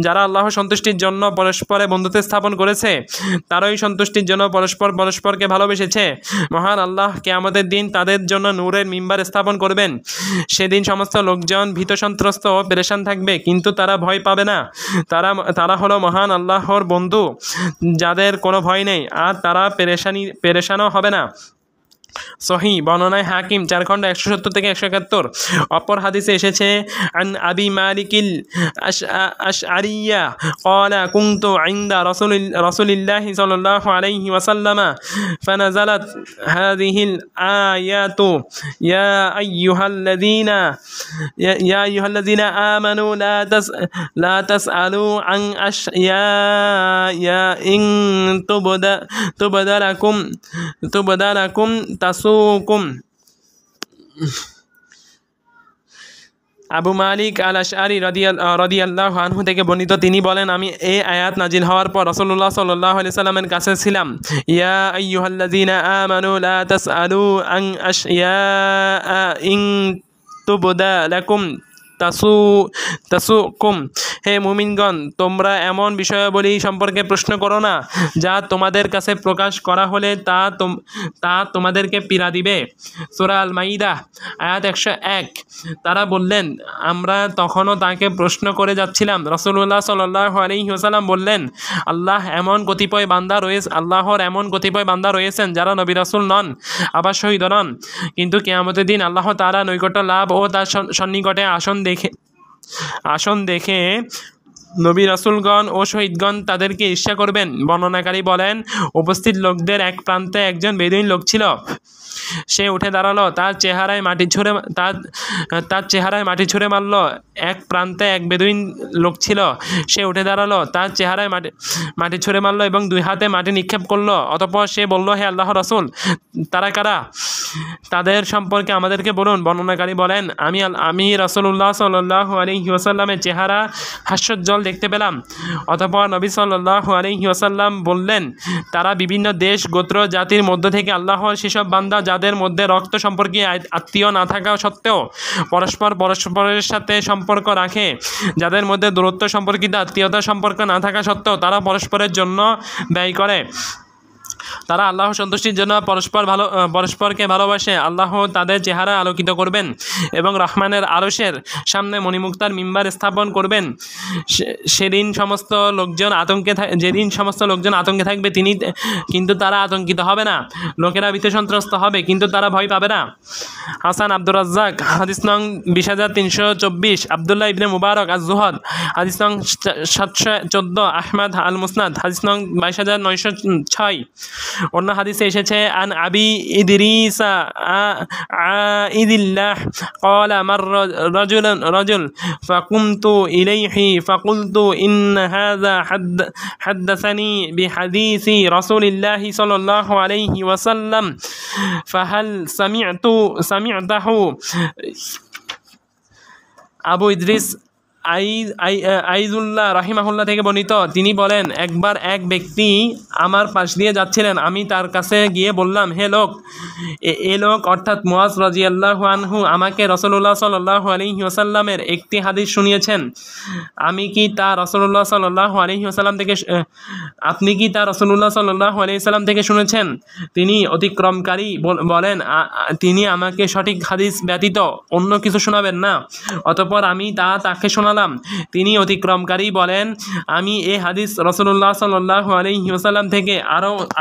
Speaker 1: যারা আল্লাহর সন্তুষ্টির জন্য পরস্পরে বন্ধুত্ব স্থাপন করেছে, তারাই সন্তুষ্টির জন্য পরস্পরকে ভালোবেসেছে। মহান আল্লাহ কিয়ামতের দিন তাদের জন্য নূরের মিম্বার স্থাপন করবেন। সেদিন সমস্ত লোকজন ভীত সন্ত্রস্ত ও পেরেশান থাকবে, কিন্তু তারা ভয় পাবে না। তারা হলো মহান আল্লাহর বন্ধু, যাদের কোনো ভয় নেই, আর তারা পেরেশানও হবে না। সহি বর্ণনায় হাকিম 4 খণ্ড 170 থেকে 171। অপর হাদিসে এসেছে আন আবি মালিকিল আশআরিয়া قال كنت عند رسول الله صلى الله عليه وسلم فنزلت هذه الآيات يا أيها الذين آمنوا لا تسألوا عن أشياء إن تبد لكم তাসুকুম। আবু মালিক আল আশআরি রাদিয়াল্লাহু আনহু থেকে বর্ণিত, তিনি বলেন, আমি এই আয়াত নাজিল হওয়ার পর রাসূলুল্লাহ সাল্লাল্লাহু আলাইহি সাল্লামের কাছে ছিলাম। ইয়া আইয়ুহাল্লাযীনা আমানু লা তাসআলু আন আশইয়া ইন তুবদা লাকুম তাসুকুম। হে মুমিনগণ, তোমরা এমন বিষয়াবলী সম্পর্কে প্রশ্ন করো না যা তোমাদের কাছে প্রকাশ করা হলে তা তোমাদেরকে পীড়া দিবে। সূরা আল মাইদা আয়াত 101। তারা বললেন, আমরা তখনও তাকে প্রশ্ন করে যাচ্ছিলাম। রাসূলুল্লাহ সাল্লাল্লাহু আলাইহি ওয়াসাল্লাম বললেন, আল্লাহর এমন কতিপয় বান্দা রয়েছেন যারা নবী রাসূল নন, আবার শহীদ নন, কিন্তু কিয়ামতের দিন আল্লাহ তাআলা নৈকট্য লাভ ও তার সন্নিকটে আসন দেখে নবী রাসূলগণ ও শহীদগণ তাদেরকে ঈর্ষা করবেন। বর্ণনাকারী বলেন, উপস্থিত লোকদের এক প্রান্তে একজন বেদুইন লোক ছিল। সে উঠে দাঁড়ালো, তার চেহারায় মাটি ছুঁড়ে মারল। এক প্রান্তে এক বেদুইন লোক ছিল, সে উঠে দাঁড়ালো, তার চেহারায় মাটি ছুঁড়ে মারল এবং দুই হাতে মাটি নিক্ষেপ করলো। অতঃপর সে বলল, হে আল্লাহর রাসূল, তারা কারা? তাদের সম্পর্কে আমাদেরকে বলুন। বর্ণনাকারী বলেন, আমি রাসূলুল্লাহ সাল্লাল্লাহু আলাইহি ওয়াসাল্লামের চেহারা হাস্যোজ্জ্বল দেখতে পেলাম। অতঃপর নবী সাল্লাল্লাহু আলাইহি ওয়াসাল্লাম বললেন, তারা বিভিন্ন দেশ, গোত্র, জাতির মধ্য থেকে আল্লাহর সেসব বান্দা যাদের মধ্যে রক্ত সম্পর্কে আত্মীয় না থাকা সত্ত্বেও পরস্পরের সাথে সম্পর্ক রাখে, যাদের মধ্যে দূরত্ব সম্পর্কিত আত্মীয়তা সম্পর্ক না থাকা সত্ত্বেও তারা পরস্পরের জন্য ব্যয় করে, তারা আল্লাহ সন্তুষ্টির জন্য পরস্পরকে ভালোবাসে। আল্লাহ তাদের চেহারা আলোকিত করবেন এবং রহমানের আরশের সামনে মণিমুক্তার মিম্বার স্থাপন করবেন। যেদিন সমস্ত লোকজন আতঙ্কে থাকবে কিন্তু তারা আতঙ্কিত হবে না। লোকেরা ভীত সন্ত্রস্ত হবে কিন্তু তারা ভয় পাবে না। হাসান আব্দুর রাজ্জাক, হাদিস নং 20,324। আবদুল্লাহ ইবনে মুবারক আজ-জুহাদ, হাদিস নং 714। আহমদ আল মুসনাদ, হাদিস নং 22,906। অন্য হাদিসে এসেছে, আন আবি ইদরিস আইদিল্লাহ قال مر رجل فقمت إليه فقلت إن هذا حدثني بحديث رسول الله صلى الله عليه وسلم فهل سمعته? আবু ইদ্রিস আইজুল্লাহ রাহিমাহুল্লাহ থেকে বর্ণিত, তিনি বলেন, একবার এক ব্যক্তি আমার পাশ দিয়ে যাচ্ছিলেন। আমি তার কাছে গিয়ে বললাম, হে লোক, এ লোক অর্থাৎ মুআজ রাদিয়াল্লাহু আনহু আমাকে রাসূলুল্লাহ সাল্লাল্লাহু আলাইহি ওয়াসাল্লামের একটি হাদিস শুনিয়েছেন। আপনি কি তা রাসূলুল্লাহ সাল্লাল্লাহু আলাইহি ওয়াসাল্লাম থেকে শুনেছেন? তিনি অতিক্রমকারী বলেন, তিনি আমাকে সঠিক হাদিস ব্যতীত অন্য কিছু শোনাবেন না। অতঃপর আমি তাকে শোনালাম। তিনি অতিক্রমকারী বলেন, আমি এই হাদিস রাসূলুল্লাহ সাল্লাল্লাহু আলাইহি ওয়াসাল্লাম থেকে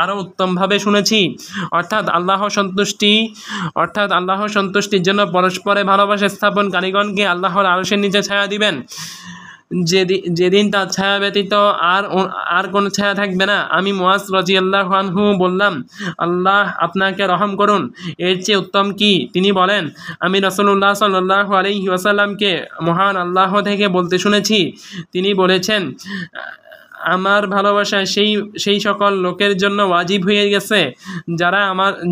Speaker 1: আরো উত্তমভাবে শুনেছি। অর্থাৎ আল্লাহ সন্তুষ্টির জন্য পরস্পরে ভালোবাসা স্থাপনকারীগণকে আল্লাহর আরশের নিচে ছায়া দিবেন, যেদিন তার ছায়া ব্যতীত আর কোনো ছায়া থাকবে না। আমি মুআজ রাদিয়াল্লাহু আনহু বললাম, আল্লাহ আপনাকে রহম করুন, এর চেয়ে উত্তম কি? তিনি বলেন, আমি রাসূলুল্লাহ সাল্লাল্লাহু আলাইহি ওয়াসাল্লামকে মহান আল্লাহ থেকে বলতে শুনেছি, তিনি বলেছেন, আমার ভালোবাসা সেই সকল লোকের জন্য ওয়াজিব হয়ে গেছে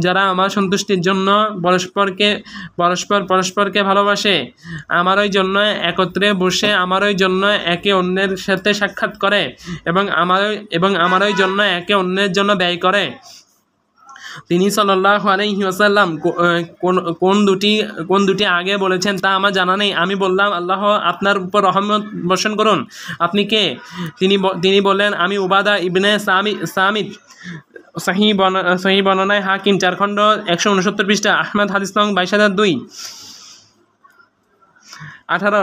Speaker 1: যারা আমার সন্তুষ্টির জন্য পরস্পরকে ভালোবাসে, আমারই জন্য একত্রে বসে আমারই জন্য একে অন্যের সাথে সাক্ষাৎ করে এবং আমারই জন্য একে অন্যের জন্য ব্যয় করে। তিনি সাল্লাল্লাহু আলাইহি ওয়াসাল্লাম কোন দুটি আগে বলেছেন তা আমার জানা নেই। আমি বললাম, আল্লাহ আপনার উপর রহমত বর্ষণ করুন। আপনি কে? তিনি বললেন, আমি উবাদা ইবনে সামিত। সহিহ বর্ণনায় হাকিম 4 খণ্ড 169 পৃষ্ঠা। আহমদ, হাদিস নং 22,002। 18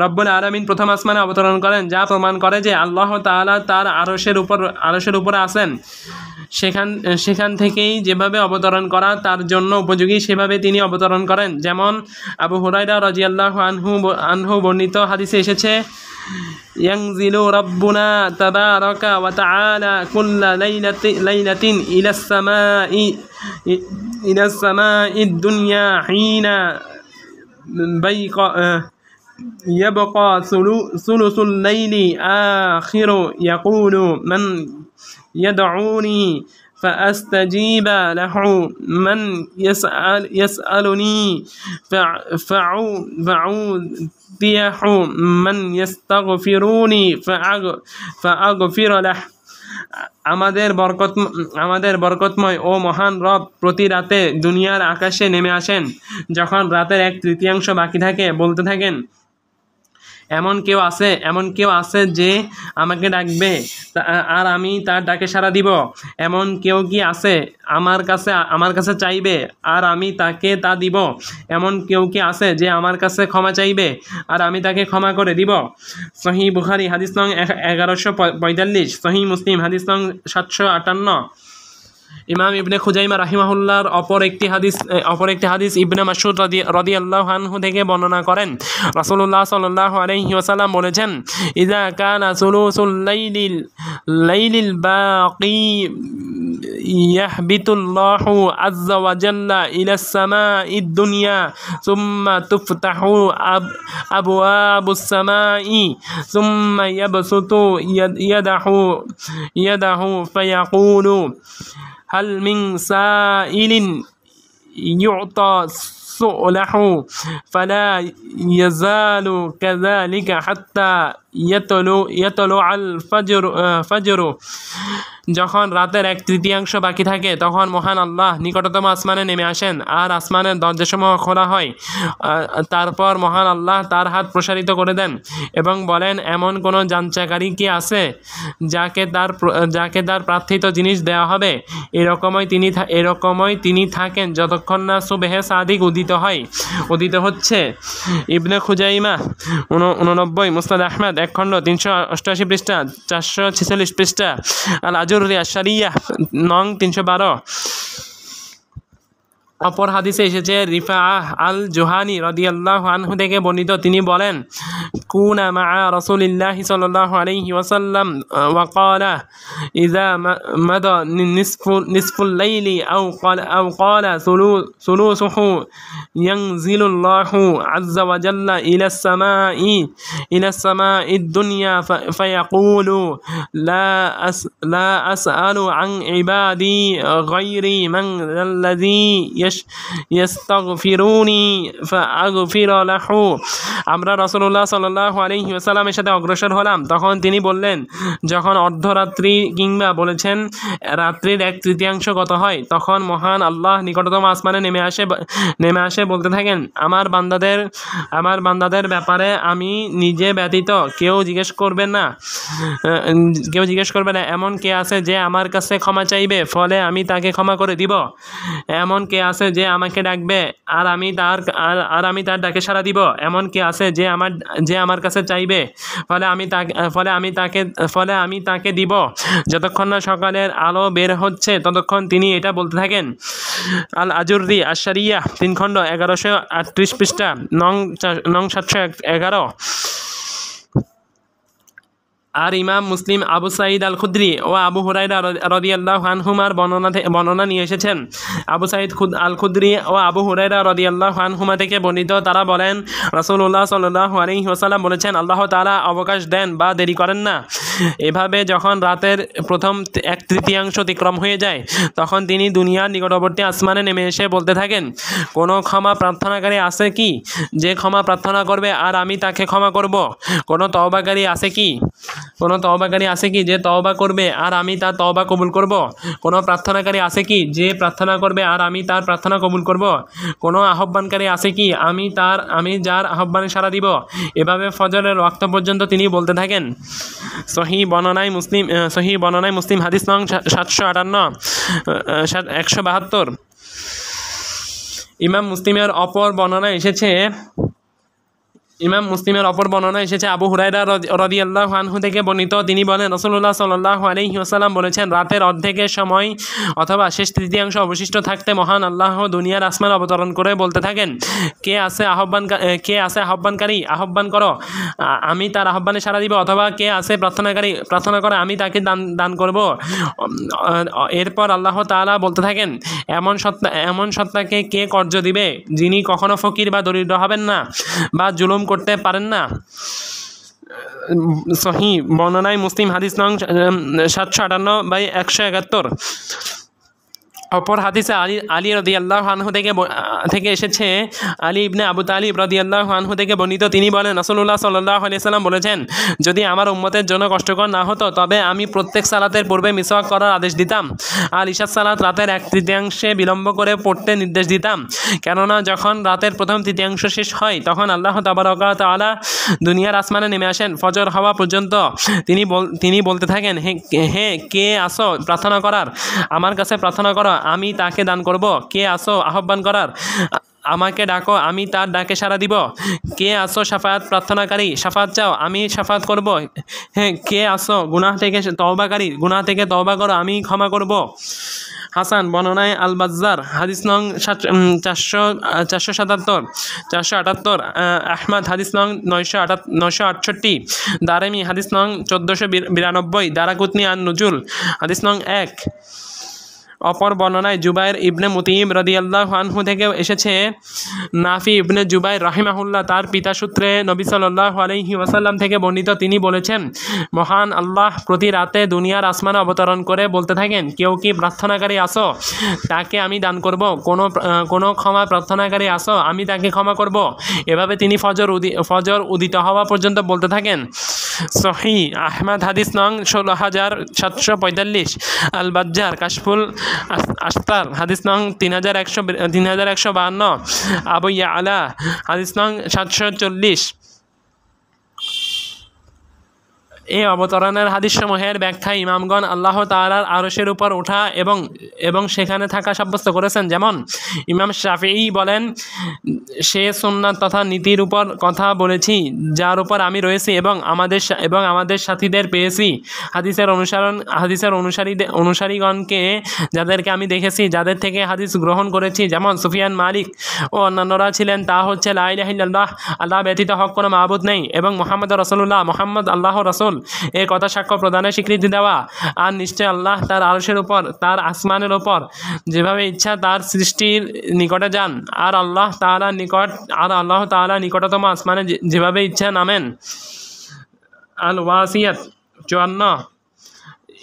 Speaker 1: রব্বুল আলামিন প্রথম আসমানে অবতরণ করেন, যা প্রমাণ করে যে আল্লাহ তাআলা তার আরশের উপরে আছেন। সেখান থেকেই যেভাবে অবতরণ করা তার জন্য উপযোগী সেভাবে তিনি অবতরণ করেন। যেমন আবু হুরায়রা রাদিয়াল্লাহু আনহু বর্ণিত হাদিসে এসেছে, ইয়ানজিলু রাব্বুনা তাবারাকা ওয়া তাআলা কুল্লা লাইলাতিন ইলাস সামাঈদ দুনিয়া হিনা يبقى ثلث الليل آخر يقول من يدعوني فأستجيب له من يسألني فأعطيه من يستغفروني فأغفر له। আমাদের বরকতময় ও মহান রব প্রতি রাতে দুনিয়ার আকাশে নেমে আসেন। যখন রাতের 1/3 বাকি থাকে বলতে থাকেন, এমন কেউ আছে যে আমাকে ডাকবে আর আমি তার ডাকে সাড়া দিব? এমন কেউ কি আছে আমার কাছে চাইবে আর আমি তাকে তা দিব? এমন কেউ কি আছে যে আমার কাছে ক্ষমা চাইবে আর আমি তাকে ক্ষমা করে দিব? সহিহ বুখারী, হাদিস নং 1145। সহিহ মুসলিম, হাদিস নং 758। ইমাম ইবনে খুজাইমা রাহিমাহুল্লাহর অপর একটি হাদিস ইবনে মাসউদ রাদিয়াল্লাহু আনহু থেকে বর্ণনা করেন, রাসূলুল্লাহ সাল্লাল্লাহু আলাইহি ওয়াসাল্লাম বলেছেন, ইযা কানা সুলুসুল লাইলিল বাকি ইয়াহবিতুল্লাহু আযজা ওয়া জাল্লা ইলাস সামাঈদ দুনিয়া সুম্মা তুফতাহু আবওয়াবুস সামাঈ সুম্মা ইয়াবসুতু ইয়াদাহু ফায়াকুলু হাল মিন সাইলিন يعطى سؤله فلا يزال كذلك حتى يطلع الفجر যখন রাতের 1/3 বাকি থাকে তখন মহান আল্লাহ নিকটতম আসমানে নেমে আসেন আর আসমানের দরজাসমূহ খোলা হয়। তারপর মহান আল্লাহ তার হাত প্রসারিত করে দেন এবং বলেন, এমন কোনো যাঞ্চাকারী কি আছে যাকে তার প্রার্থিত জিনিস দেওয়া হবে? এরকমই তিনি থাকেন যতক্ষণ না সুবহে সাদিক উদিত হচ্ছে। ইবনে খুজাইমা 89, মুসনাদ আহমদ 1 খণ্ড 388 পৃষ্ঠা 446 পৃষ্ঠা, আল আজুরি আশ-শারিয়াহ নং 312। অপর হাদিসে এসেছে রিফাআহ আল জুহানি রাদিয়াল্লাহু আনহু থেকে বর্ণিত, তিনি বলেন, কুনা মা'a রাসূলিল্লাহি সাল্লাল্লাহু আলাইহি ওয়াসাল্লাম ওয়া ক্বালা ইযা মাদা নিসফুল লাইলি আও ক্বালা সুলুসুহু ইয়ানজিলুল্লাহু আযজা ওয়া জাল্লা ইলাস সামাঈদ দুনিয়া ফায়াকুলু লা আসআলু আন ইবাদি গায়রি মান আল্লাযী ইয়াস্তাগফিরুনি ফাআগফির লাহু। আমরা রাসূলুল্লাহ সাল্লাল্লাহু আলাইহি ওয়াসাল্লামের সাথে অগ্রসর হলাম, তখন তিনি বললেন, যখন অর্ধরাত্রি কিংবা বলেছেন রাত্রির 1/3 গত হয় তখন মহান আল্লাহ নিকটতম আসমানে নেমে আসে বলতে থাকেন, আমার বান্দাদের ব্যাপারে আমি নিজে ব্যতীত কেউ জিজ্ঞেস করবে না, এমন কে আছে যে আমার কাছে ক্ষমা চাইবে ফলে আমি তাকে ক্ষমা করে দিব? এমন কে আছে যে আমাকে ডাকবে আর আমি তার ডাকে সাড়া দিব? এমন কে আছে যে আমার কাছে চাইবে ফলে আমি তাকে দিব? যতক্ষণ না সকালের আলো বের হচ্ছে ততক্ষণ তিনি এটা বলতে থাকেন। আল আজুরি আশ-শারিয়াহ 3 খণ্ড 1138 পৃষ্ঠা নং 711। আর ইমাম মুসলিম আবু সাঈদ আল খুদরি ও আবু হুরায়রা রাদিয়াল্লাহু আনহুমার বর্ণনা নিয়ে এসেছেন। আবু সাঈদ আল খুদরি ও আবু হুরায়রা রাদিয়াল্লাহু আনহুমা থেকে বর্ণিত, তারা বলেন, রাসূলুল্লাহ সাল্লাল্লাহু আলাইহি ওয়াসাল্লাম বলেছেন, আল্লাহ তাআলা অবকাশ দেন বা দেরি করেন না। এভাবে যখন রাতের প্রথম 1/3 অতিক্রম হয়ে যায় তখন তিনি দুনিয়ার নিকটবর্তী আসমানে নেমে এসে বলতে থাকেন, কোনো ক্ষমা প্রার্থনাকারী আছে কি যে ক্ষমা প্রার্থনা করবে আর আমি তাকে ক্ষমা করব? কোনো তওবাকারী আছে কি যে তওবা করবে আর আমি তার তওবা কবুল করব? কোনো প্রার্থনাকারী আছে কি যে প্রার্থনা করবে আর আমি তার প্রার্থনা কবুল করব? কোনো আহ্বানকারী আছে কি আমি যার আহ্বানে সাড়া দিব? এভাবে ফজরের ওয়াক্ত পর্যন্ত তিনি বলতে থাকেন। সহিহ বর্ণনায় মুসলিম হাদিস নং 758 172। ইমাম মুসলিমের অপর বর্ণনা এসেছে আবু হুরায়রা রাদিয়াল্লাহু আনহু থেকে বর্ণিত, তিনি বলেন, রাসূলুল্লাহ সাল্লাল্লাহু আলাইহি ওয়াসাল্লাম বলেছেন, রাতের অর্ধেকের সময় অথবা শেষ 1/3 অবশিষ্ট থাকতে মহান আল্লাহ দুনিয়ার আসমানে অবতরণ করে বলতে থাকেন, কে আছে আহ্বানকারী, আহ্বান করো, আমি তার আহ্বানে সাড়া দিব, অথবা কে আছে প্রার্থনাকারী, প্রার্থনা করে, আমি তাকে দান করব। এরপর আল্লাহ তাআলা বলতে থাকেন, এমন সত্তাকে কে কর্য দিবে যিনি কখনো ফকির বা দরিদ্র হবেন না বা জুলুম করতে পারেন না? সহিহ বর্ণনায় মুসলিম হাদিস নং 758/171। অপর হাদিসে আলী রাদিয়াল্লাহু আনহু থেকে এসেছে, আলী ইবনে আবু তালিব রাদিয়াল্লাহু আনহু থেকে বর্ণিত, তিনি বলেন, রাসূলুল্লাহ সাল্লাল্লাহু আলাইহি ওয়াসাল্লাম বলেছেন, যদি আমার উম্মতের জন্য কষ্টকর না হতো তবে আমি প্রত্যেক সালাতের পূর্বে মিসওয়াক করার আদেশ দিতাম আর ইশার সালাত রাতের 1/3 বিলম্ব করে পড়তে নির্দেশ দিতাম, কেননা যখন রাতের প্রথম 1/3 শেষ হয় তখন আল্লাহ তাবারক ওয়া তাআলা দুনিয়ার আসমানে নেমে আসেন। ফজর হওয়া পর্যন্ত তিনি বলতে থাকেন, হে কে আসো প্রার্থনা করার, আমার কাছে প্রার্থনা করো, আমি তাকে দান করব। কে আসো আহ্বান করার, আমাকে ডাকো, আমি তার ডাকে সাড়া দিব। কে আসো শাফায়াত প্রার্থনাকারী, শাফাত চাও, আমি শাফাত করব। হ্যাঁ, কে আসো গুনাহ থেকে তওবাকারী, গুনাহ থেকে তওবা করো, আমি ক্ষমা করব। হাসান বর্ণনায় আল বাজ্জার হাদিস নং 478, আহমদ হাদিস নং 968, দারেমি হাদিস নং 1492, দারাকুতনি আন নুজুল হাদিস নং 1। অপর বর্ণনায় জুবাইর ইবনে মুতিম রাদিয়াল্লাহু আনহু থেকে এসেছে, নাফি ইবনে জুবাইর রাহিমাহুল্লাহ তার পিতা সূত্রে নবী সাল্লাল্লাহু আলাইহি ওয়াসাল্লাম থেকে বর্ণিত, তিনি বলেছেন, মহান আল্লাহ প্রতি রাতে দুনিয়ার আসমানে অবতরণ করে বলতে থাকেন, কেউ কি প্রার্থনাকারী আসো, তাকে আমি দান করব, কোনো ক্ষমা প্রার্থনাকারী আসো, আমি তাকে ক্ষমা করব। এভাবে তিনি ফজর উদিত হওয়া পর্যন্ত বলতে থাকেন। সহিহ আহমদ হাদিস নং 16745, আল বাজ্জার কাশফুল আস্তার হাদিস নং 3152, আবু ইয়ালা হাদিস নং 740। এই অবতরণের হাদিসসমূহের ব্যাখ্যায় ইমামগণ আল্লাহ তাআলার আরশের উপর ওঠা এবং সেখানে থাকা সাব্যস্ত করেছেন। যেমন ইমাম শাফিঈ বলেন, সে সুন্নাত তথা নীতির উপর কথা বলেছি যার উপর আমি রয়েছি এবং আমাদের সাথীদের পেয়েছি। হাদিসের অনুসারীগণকে যাদেরকে আমি দেখেছি, যাদের থেকে হাদিস গ্রহণ করেছি, যেমন সুফিয়ান, মালিক ও অন্যান্যরা ছিলেন, তা হচ্ছে লা ইলাহা ইল্লাল্লাহ, আল্লাহ ব্যতীত হক কোনো মাবুদ নেই, এবং মুহাম্মদ রাসূলুল্লাহ, মুহাম্মদ আল্লাহর রাসূল, এই কথা সাক্ষ্য প্রদানের স্বীকৃতি দেওয়া। আর নিশ্চয় আল্লাহ তার আরশের উপর, তার আসমানের উপর যেভাবে ইচ্ছা তার সৃষ্টির নিকটে যান, আর আল্লাহ তাআলা নিকটতম আসমানে যেভাবে ইচ্ছা নামেন। আল ওয়াসিয়াত 54।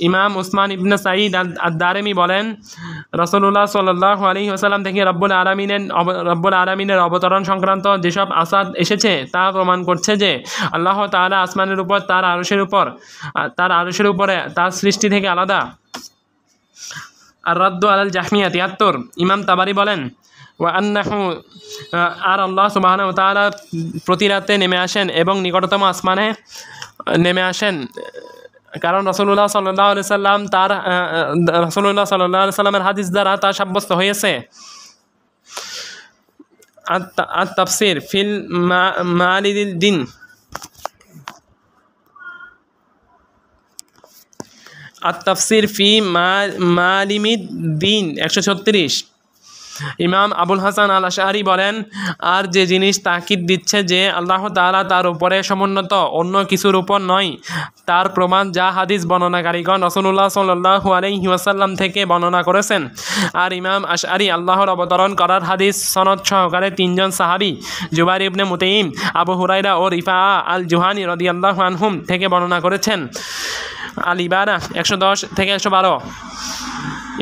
Speaker 1: ইমাম উসমান ইবনে সাঈদ আদ-দারিমি বলেন, রাসূলুল্লাহ সাল্লাল্লাহু আলাইহি ওয়াসাল্লাম থেকে রব্বুল আলামিনের অবতরণ সংক্রান্ত যেসব আসাদ এসেছে তা প্রমাণ করছে যে আল্লাহ তাআলা আসমানের উপর, তার আরশের উপরে তার সৃষ্টি থেকে আলাদা। আর রাদ্দু আলাল জাহমিয়া 73। ইমাম তাবারি বলেন, আর আল্লাহ সুবহানাহু ওয়া তাআলা প্রতি রাতে নেমে আসেন এবং নিকটতম আসমানে নেমে আসেন, কারণ রাসূলুল্লাহ সাল্লাল্লাহু আলাইহি সাল্লামের হাদিস দ্বারা তা সাব্যস্ত হয়েছে। আত-তাফসীর ফিল মালিদিন, আত-তাফসীর ফি মালিমিদ্দিন 136। ইমাম আবুল হাসান আল আশআরি বলেন, আর যে জিনিস তাকিদ দিচ্ছে যে আল্লাহ তাআলা তার উপরে সমুন্নত, অন্য কিছুর উপর নয়, তার প্রমাণ যা হাদিস বর্ণনাকারীগণ রাসূলুল্লাহ সাল্লাল্লাহু আলাইহি ওয়াসাল্লাম থেকে বর্ণনা করেছেন। আর ইমাম আশআরি আল্লাহর অবতরণ করার হাদিস সনদ সহকারে 3 জন সাহাবী, জুবাইর ইবনে মুতাইম, আবু হুরায়রা ও রিফাআ আল জুহানি রাদিয়াল্লাহু আনহুম থেকে বর্ণনা করেছেন। আল ইবানা 110 থেকে 112।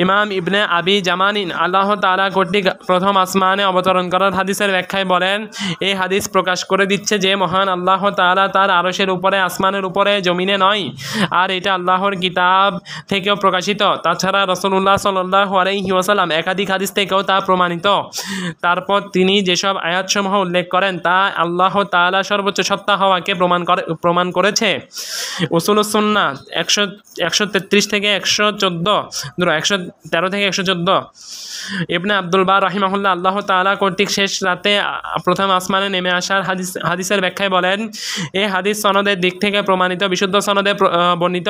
Speaker 1: ইমাম ইবনে আবি জামানিন আল্লাহ তাআলা কর্তৃক প্রথম আসমানে অবতরণ করার হাদিসের ব্যাখ্যায় বলেন, এই হাদিস প্রকাশ করে দিচ্ছে যে মহান আল্লাহ তাআলা তার আরশের উপরে, আসমানের উপরে, জমিনে নয়, আর এটা আল্লাহর কিতাব থেকেও প্রকাশিত। তাছাড়া রাসূলুল্লাহ সাল্লাল্লাহু আলাইহি ওয়াসাল্লাম একাধিক হাদিস থেকেও তা প্রমাণিত। তারপর তিনি যেসব আয়াতসমূহ উল্লেখ করেন তা আল্লাহ তাআলা সর্বোচ্চ সত্তা হওয়াকে প্রমাণ করেছে। উসুলুস সুন্নাহ 133 থেকে 113 থেকে 114। ইবনে আব্দুল বার রাহিমাহুল্লাহ আল্লাহ তাআলা কর্তৃক শেষ রাতে প্রথম আসমানে নেমে আসার হাদিসের ব্যাখ্যায় বলেন, এই হাদিস সনদের দিক থেকে প্রমাণিত, বিশুদ্ধ সনদে বর্ণিত।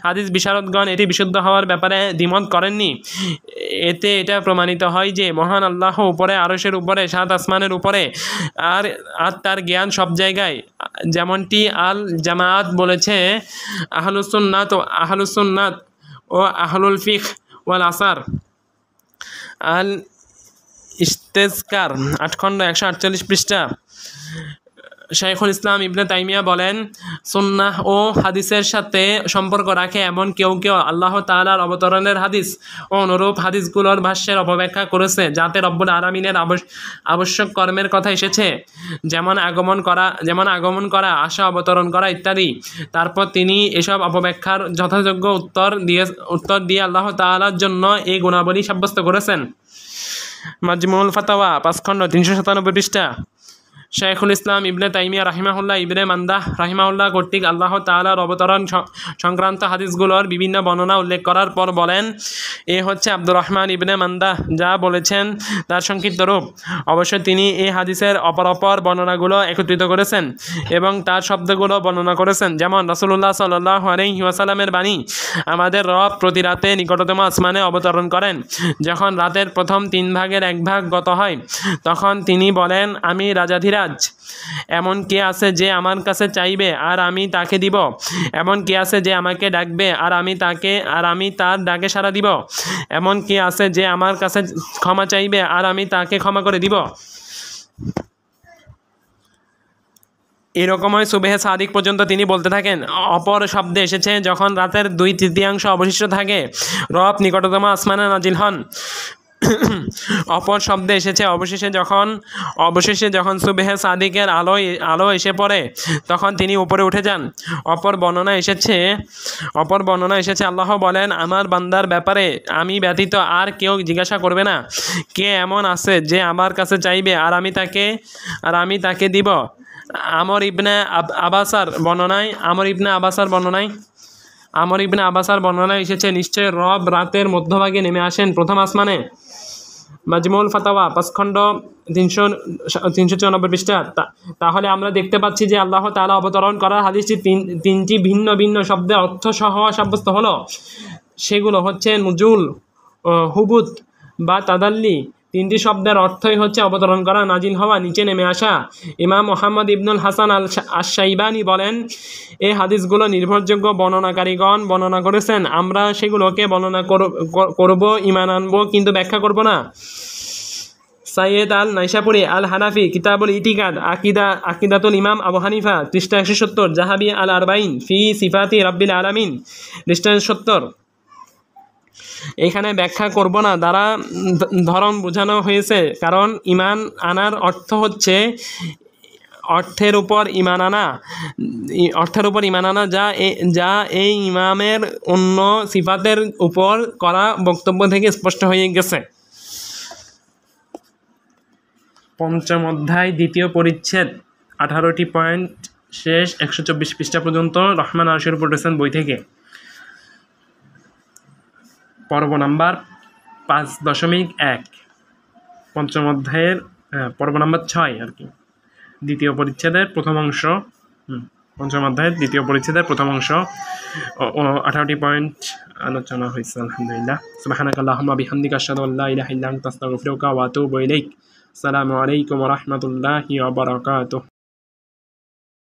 Speaker 1: হাদিস বিশারদগণ এটি বিশুদ্ধ হওয়ার ব্যাপারে দ্বিমত করেননি। এতে এটা প্রমাণিত হয় যে মহান আল্লাহ উপরে, আরশের উপরে, 7 আসমানের উপরে, আর তার জ্ঞান সব জায়গায়, যেমনটি আল জামাআত বলেছে। আহলুস সুন্নাত ও আহলুল ফিকহ ওয়াল আসার, আল ইস্তেজকার 8 খণ্ড 148 পৃষ্ঠা। শাইখুল ইসলাম ইবনে তাইমিয়া বলেন, সুন্নাহ ও হাদিসের সাথে সম্পর্ক রাখে এমন কেউ আল্লাহ তাআলার অবতরণের হাদিস ও অনুরূপ হাদিসগুলোর ভাষ্যের অপব্যাখ্যা করেছে, যাতে রব্বুল আলামিনের আবশ্যক কর্মের কথা এসেছে, যেমন আগমন করা, আসা, অবতরণ করা ইত্যাদি। তারপর তিনি এসব অপব্যাখ্যার যথাযোগ্য উত্তর দিয়ে আল্লাহ তাআলার জন্য এই গুণাবলী সাব্যস্ত করেছেন। মাজমুল ফাতাওয়া 5 খণ্ড 397 পৃষ্ঠা। শাইখুল ইসলাম ইবনে তাইমিয়া রাহিমাহুল্লাহ ইবনে মান্দাহ রাহিমাহুল্লাহ কর্তৃক আল্লাহ তাআলার অবতরণ সংক্রান্ত হাদিসগুলোর বিভিন্ন বর্ণনা উল্লেখ করার পর বলেন, এ হচ্ছে আব্দুর রহমান ইবনে মান্দাহ যা বলেছেন তার সংক্ষিপ্ত রূপ। অবশ্য তিনি এই হাদিসের অপর বর্ণনাগুলো একত্রিত করেছেন এবং তার শব্দগুলো বর্ণনা করেছেন। যেমন রাসূলুল্লাহ সাল্লাল্লাহু আলাইহি ওয়াসাল্লামের বাণী, আমাদের রব প্রতি রাতে নিকটতম আসমানে অবতরণ করেন। যখন রাতের প্রথম 3 ভাগের 1 ভাগ গত হয় তখন তিনি বলেন, আমি রাজাধিরাজ, এমন কে আছে যে আমার কাছে চাইবে আর আমি তাকে দিব? এমন কে আছে যে আমাকে ডাকবে আর আমি তার ডাকে সাড়া দিব? এমন কে আছে যে আমার কাছে ক্ষমা চাইবে আর আমি তাকে ক্ষমা করে দিব? এরকমই সুবহে সাদিক পর্যন্ত তিনি বলতে থাকেন। অপর শব্দে এসেছে, যখন রাতের 2/3 অবশিষ্ট থাকে রব নিকটতম আসমানে নাজিল হন। অপর শব্দে এসেছে, অবশেষে যখন সুবহে সাদিকের আলো এসে পড়ে তখন তিনি উপরে উঠে যান। অপর বর্ণনা এসেছে আল্লাহ বলেন, আমার বান্দার ব্যাপারে আমি ব্যতীত আর কেউ জিজ্ঞাসা করবে না। কে এমন আছে যে আমার কাছে চাইবে আর আমি তাকে দিব? আমর ইবনে আবাসার বর্ণনায় এসেছে, নিশ্চয় রব রাতের মধ্যভাগে নেমে আসেন প্রথম আসমানে। মাজমুল ফাতাওয়া 5 খণ্ড 394 পৃষ্ঠা। তাহলে আমরা দেখতে পাচ্ছি যে আল্লাহ তাআলা অবতরণ করার হাদিসটি 3টি ভিন্ন ভিন্ন শব্দে অর্থ সহ সাব্যস্ত হলো। সেগুলো হচ্ছে নুজুল, হুবুত বা তাদাল্লি। 3টি শব্দের অর্থই হচ্ছে অবতরণ করা, নাজিল হওয়া, নিচে নেমে আসা। ইমাম মুহাম্মদ ইবনুল হাসান আশ-শাইবানি বলেন, এই হাদিসগুলো নির্ভরযোগ্য বর্ণনাকারীগণ বর্ণনা করেছেন। আমরা সেগুলোকে বর্ণনা করব, ঈমান আনবো, কিন্তু ব্যাখ্যা করব না। সাইয়েদ আল নাইশাপুরি আল হানাফি কিতাবুল ইতিকাদ আকিদাতুল ইমাম আবু হানিফা পৃষ্ঠা 170, জাহাবি আল আরবাইন ফি সিফাতি রাব্বিল আলামিন পৃষ্ঠা 70। এখানে ব্যাখ্যা করব না, দ্বারা ধরন বোঝানো হয়েছে। কারণ ঈমান আনার অর্থ হচ্ছে অর্থের উপর ঈমান আনা, যা এই ইমামের অন্য সিফাতের উপর করা বক্তব্য থেকে স্পষ্ট হয়ে গেছে। 5ম অধ্যায় 2য় পরিচ্ছেদ 18টি পয়েন্ট শেষ 124 পৃষ্ঠা পর্যন্ত রহমান আরশের উপর রয়েছেন বই থেকে। পর্ব নাম্বার 5.1, 5ম অধ্যায়ের পর্ব নাম্বার 6 আর কি, 2য় পরিচ্ছেদের প্রথম অংশ। 5ম অধ্যায়ের 2য় পরিচ্ছেদের প্রথম অংশ 18টি পয়েন্ট আলোচনা হয়েছে। আলহামদুলিল্লাহ। সুবহানাকাল্লাহুম্মা বিহামদিকা আশহাদু আল্লা ইলাহা ইল্লা আনতা আস্তাগফিরুকা ওয়া আতুবু ইলাইক। আসসালামু আলাইকুম ওয়া রাহমাতুল্লাহি ওয়া বারাকাতুহু।